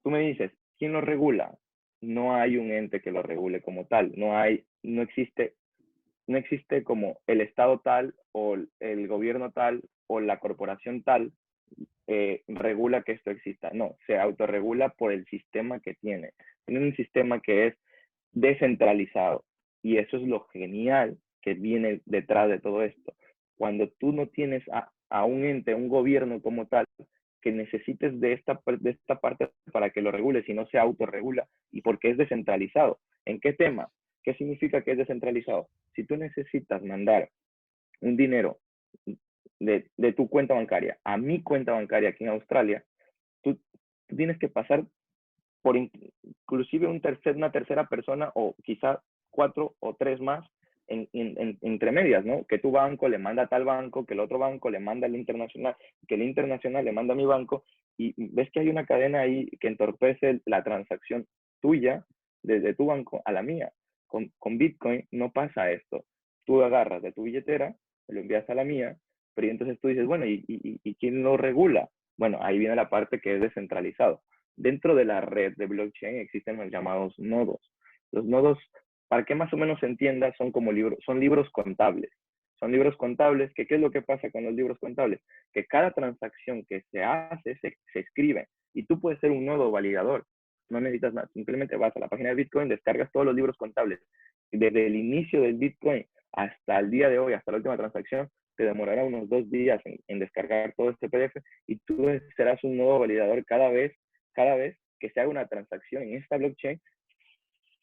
tú me dices, ¿quién lo regula? No hay un ente que lo regule como tal, no existe como el Estado tal o el gobierno tal o la corporación tal regula que esto exista. No, se autorregula por el sistema que tiene. Tiene un sistema que es descentralizado y eso es lo genial que viene detrás de todo esto. Cuando tú no tienes a un ente, un gobierno como tal, que necesites de esta parte para que lo regule, si no se autorregula y porque es descentralizado. ¿En qué tema? ¿Qué significa que es descentralizado? Si tú necesitas mandar un dinero de tu cuenta bancaria a mi cuenta bancaria aquí en Australia, tú tienes que pasar por inclusive una tercera persona o quizá cuatro o tres más entre medias, ¿no? Que tu banco le manda a tal banco, que el otro banco le manda al internacional, que el internacional le manda a mi banco, y ves que hay una cadena ahí que entorpece la transacción tuya desde tu banco a la mía. Con Bitcoin no pasa esto. Tú agarras de tu billetera, lo envías a la mía, Pero entonces tú dices, bueno, ¿y quién lo regula? Bueno, ahí viene la parte que es descentralizado. Dentro de la red de blockchain existen los llamados nodos. Los nodos, para que más o menos se entienda, son como libros, son libros contables. Son libros contables, que ¿qué es lo que pasa con los libros contables? Que cada transacción que se hace se escribe y tú puedes ser un nodo validador. No necesitas nada, simplemente vas a la página de Bitcoin, descargas todos los libros contables. Desde el inicio del Bitcoin hasta el día de hoy, hasta la última transacción, te demorará unos 2 días en descargar todo este PDF y tú serás un nodo validador cada vez que se haga una transacción en esta blockchain.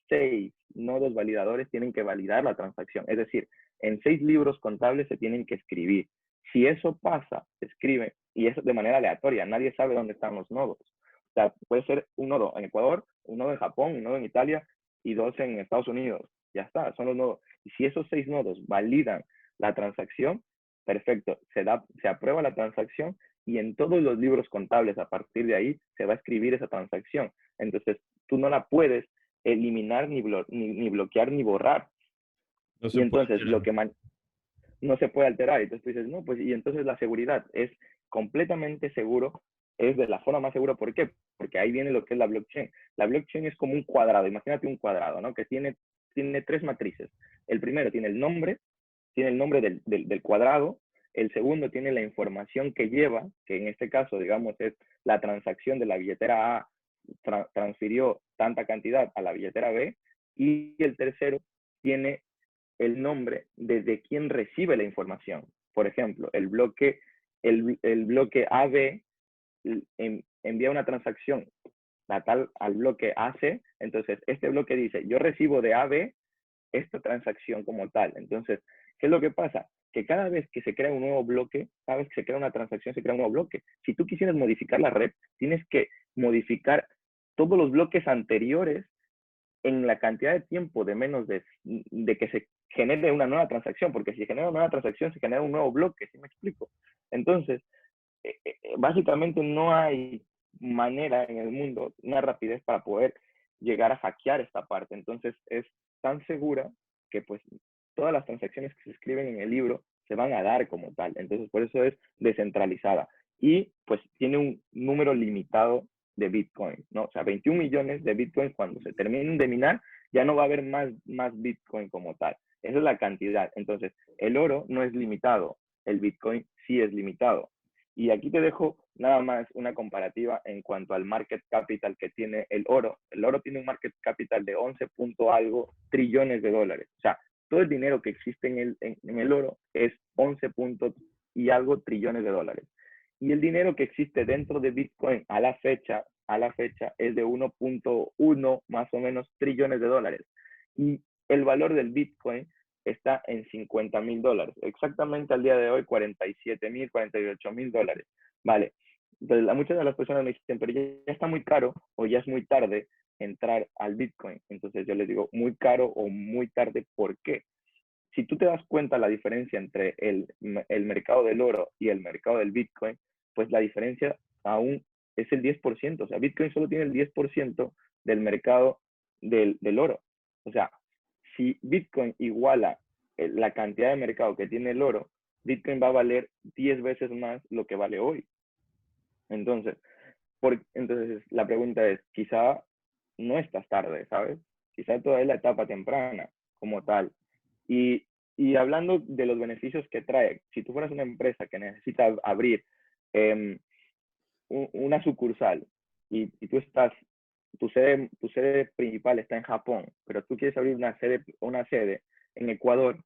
6 nodos validadores tienen que validar la transacción. Es decir, en 6 libros contables se tienen que escribir. Si eso pasa, se escribe y es de manera aleatoria. Nadie sabe dónde están los nodos. O sea, puede ser un nodo en Ecuador, un nodo en Japón, un nodo en Italia y 2 en Estados Unidos. Ya está, son los nodos. Y si esos 6 nodos validan la transacción, perfecto, se aprueba la transacción y en todos los libros contables a partir de ahí se va a escribir esa transacción. Entonces, tú no la puedes eliminar, ni bloquear, ni borrar. No Y se puede entonces alterar. no se puede alterar. Entonces tú dices, no, pues y entonces la seguridad es completamente seguro, es de la forma más segura. ¿Por qué? Porque ahí viene lo que es la blockchain. La blockchain es como un cuadrado, imagínate un cuadrado, ¿no? Que tiene 3 matrices. El primero tiene el nombre del cuadrado. El segundo tiene la información que lleva, que en este caso, digamos, es la transacción de la billetera A transfirió tanta cantidad a la billetera B. Y el tercero tiene el nombre de quien recibe la información. Por ejemplo, el bloque AB envía una transacción al bloque AC, entonces este bloque dice, yo recibo de AB esta transacción como tal. Entonces, ¿qué es lo que pasa? Que cada vez que se crea un nuevo bloque, cada vez que se crea una transacción, se crea un nuevo bloque. Si tú quisieras modificar la red, tienes que modificar todos los bloques anteriores en la cantidad de tiempo de menos de que se genere una nueva transacción, porque si genera una nueva transacción, se genera un nuevo bloque, ¿sí me explico? Entonces, básicamente no hay manera en el mundo, una rapidez para poder llegar a hackear esta parte. Entonces, es tan segura que pues todas las transacciones que se escriben en el libro se van a dar como tal. Entonces, por eso es descentralizada. Y pues tiene un número limitado de Bitcoin, ¿no? O sea, 21 millones de Bitcoin cuando se terminen de minar, ya no va a haber más Bitcoin como tal. Esa es la cantidad. Entonces, el oro no es limitado, el Bitcoin sí es limitado. Y aquí te dejo nada más una comparativa en cuanto al market capital que tiene el oro. El oro tiene un market capital de 11 punto algo trillones de dólares. O sea, todo el dinero que existe en el oro es 11 punto y algo trillones de dólares. Y el dinero que existe dentro de Bitcoin a la fecha es de 1.1 más o menos trillones de dólares. Y el valor del Bitcoin está en $50,000. Exactamente al día de hoy, 47,000, $48,000. Vale. Entonces, muchas de las personas me dicen, pero ya está muy caro o ya es muy tarde entrar al Bitcoin. Entonces yo les digo, muy caro o muy tarde, ¿por qué? Si tú te das cuenta la diferencia entre el mercado del oro y el mercado del Bitcoin, pues la diferencia aún es el 10%. O sea, Bitcoin solo tiene el 10% del mercado del oro. O sea, si Bitcoin iguala la cantidad de mercado que tiene el oro, Bitcoin va a valer 10 veces más lo que vale hoy. Entonces, entonces la pregunta es, quizá no estás tarde, ¿sabes? Quizá todavía es la etapa temprana como tal. Y, y hablando de los beneficios que trae, si tú fueras una empresa que necesita abrir eh, una sucursal y tu sede principal está en Japón, pero tú quieres abrir una sede en Ecuador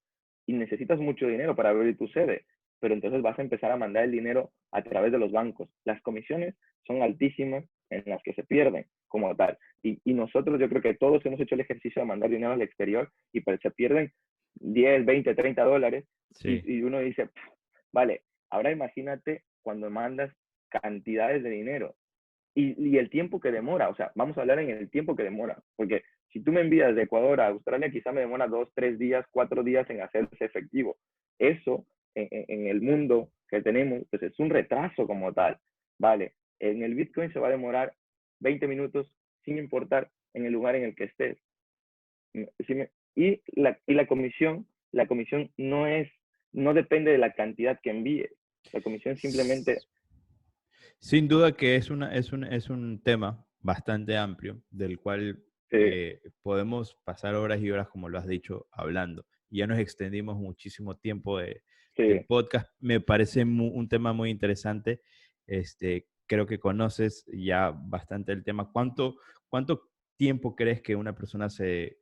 y necesitas mucho dinero para abrir tu sede, pero entonces vas a empezar a mandar el dinero a través de los bancos. Las comisiones son altísimas en las que se pierden como tal. Y nosotros, yo creo que todos hemos hecho el ejercicio de mandar dinero al exterior y pues se pierden 10, 20, $30 Sí. y uno dice, vale, ahora imagínate cuando mandas cantidades de dinero y el tiempo que demora, o sea, vamos a hablar en el tiempo que demora, porque si tú me envías de Ecuador a Australia, quizá me demora 2, 3 días, 4 días en hacerse efectivo. Eso, en el mundo que tenemos, pues es un retraso como tal, ¿vale? En el Bitcoin se va a demorar 20 minutos sin importar en el lugar en el que estés. Y la comisión no depende de la cantidad que envíes, La comisión simplemente... Sin duda que es un tema bastante amplio del cual Sí, podemos pasar horas y horas, como lo has dicho, hablando. Ya nos extendimos muchísimo tiempo del sí. podcast. Me parece un tema muy interesante. Creo que conoces ya bastante el tema. ¿Cuánto tiempo crees que una persona se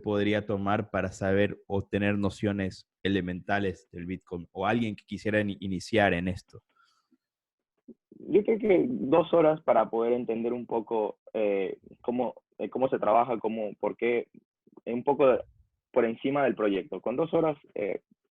podría tomar para saber o tener nociones elementales del Bitcoin? O alguien que quisiera iniciar en esto. Yo creo que 2 horas para poder entender un poco cómo se trabaja, por qué, un poco por encima del proyecto. Con 2 horas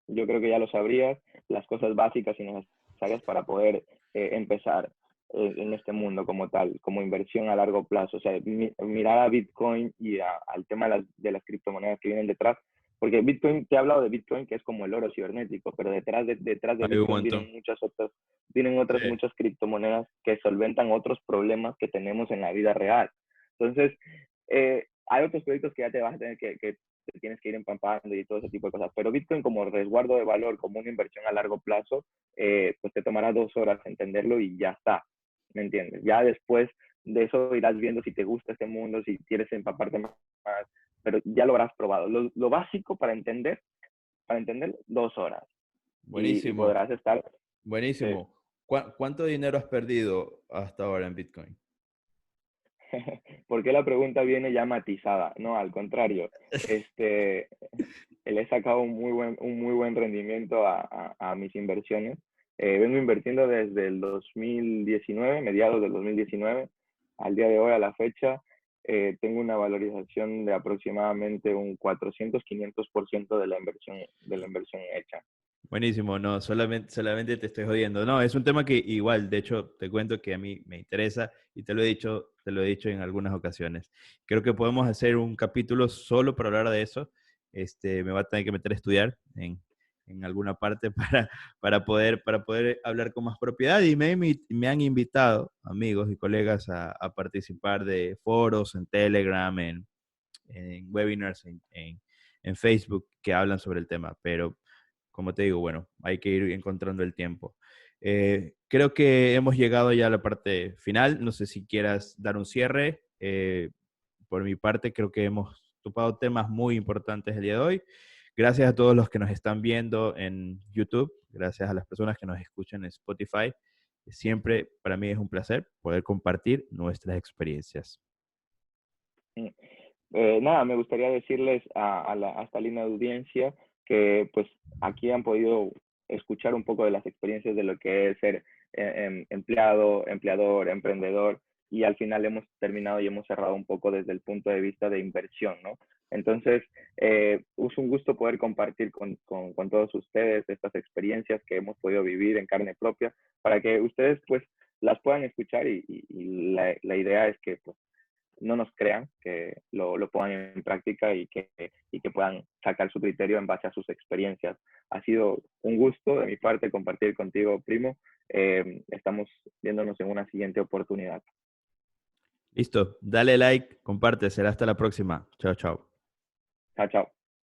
yo creo que ya lo sabrías, las cosas básicas y necesarias para poder empezar en este mundo como tal, como inversión a largo plazo. O sea, mirar a Bitcoin y al tema de las criptomonedas que vienen detrás, porque Bitcoin, te he hablado de Bitcoin, que es como el oro cibernético, pero detrás de Hay un Bitcoin montón. vienen otras Sí. muchas criptomonedas que solventan otros problemas que tenemos en la vida real. Entonces, hay otros proyectos que ya te vas a tener que te tienes que ir empampando y todo ese tipo de cosas. Pero Bitcoin como resguardo de valor, como una inversión a largo plazo, pues te tomará 2 horas entenderlo y ya está. ¿Me entiendes? Ya después de eso irás viendo si te gusta este mundo, si quieres empaparte más, pero ya lo habrás probado. Lo básico para entender, 2 horas. Y Buenísimo, podrás estar... Sí. buenísimo. ¿Cuánto dinero has perdido hasta ahora en Bitcoin? ¿Por qué la pregunta viene ya matizada? No, al contrario. Este, le he sacado un muy buen rendimiento a mis inversiones. Vengo invirtiendo desde el 2019, mediados del 2019, al día de hoy, a la fecha. Tengo una valorización de aproximadamente un 400-500% de la inversión hecha. Buenísimo, no, solamente te estoy jodiendo. No, es un tema que igual, de hecho, te cuento que a mí me interesa y te lo he dicho en algunas ocasiones. Creo que podemos hacer un capítulo solo para hablar de eso. Me va a tener que meter a estudiar en alguna parte para poder hablar con más propiedad y me han invitado amigos y colegas a participar de foros en Telegram, en webinars, en Facebook que hablan sobre el tema, pero como te digo, bueno, hay que ir encontrando el tiempo. Creo que hemos llegado ya a la parte final. No sé si quieras dar un cierre. Por mi parte, creo que hemos topado temas muy importantes el día de hoy. Gracias a todos los que nos están viendo en YouTube. Gracias a las personas que nos escuchan en Spotify. Siempre para mí es un placer poder compartir nuestras experiencias. Mm. Nada, me gustaría decirles a esta línea de audiencia que pues aquí han podido escuchar un poco de las experiencias de lo que es ser empleado, empleador, emprendedor, y al final hemos terminado y hemos cerrado un poco desde el punto de vista de inversión, ¿no? Entonces, es un gusto poder compartir con todos ustedes estas experiencias que hemos podido vivir en carne propia para que ustedes pues las puedan escuchar y la idea es que pues, no nos crean, que lo pongan en práctica y que puedan sacar su criterio en base a sus experiencias. Ha sido un gusto de mi parte compartir contigo, primo. Estamos viéndonos en una siguiente oportunidad. Listo, dale like, comparte, será hasta la próxima. Chao, chao. Chao, chao.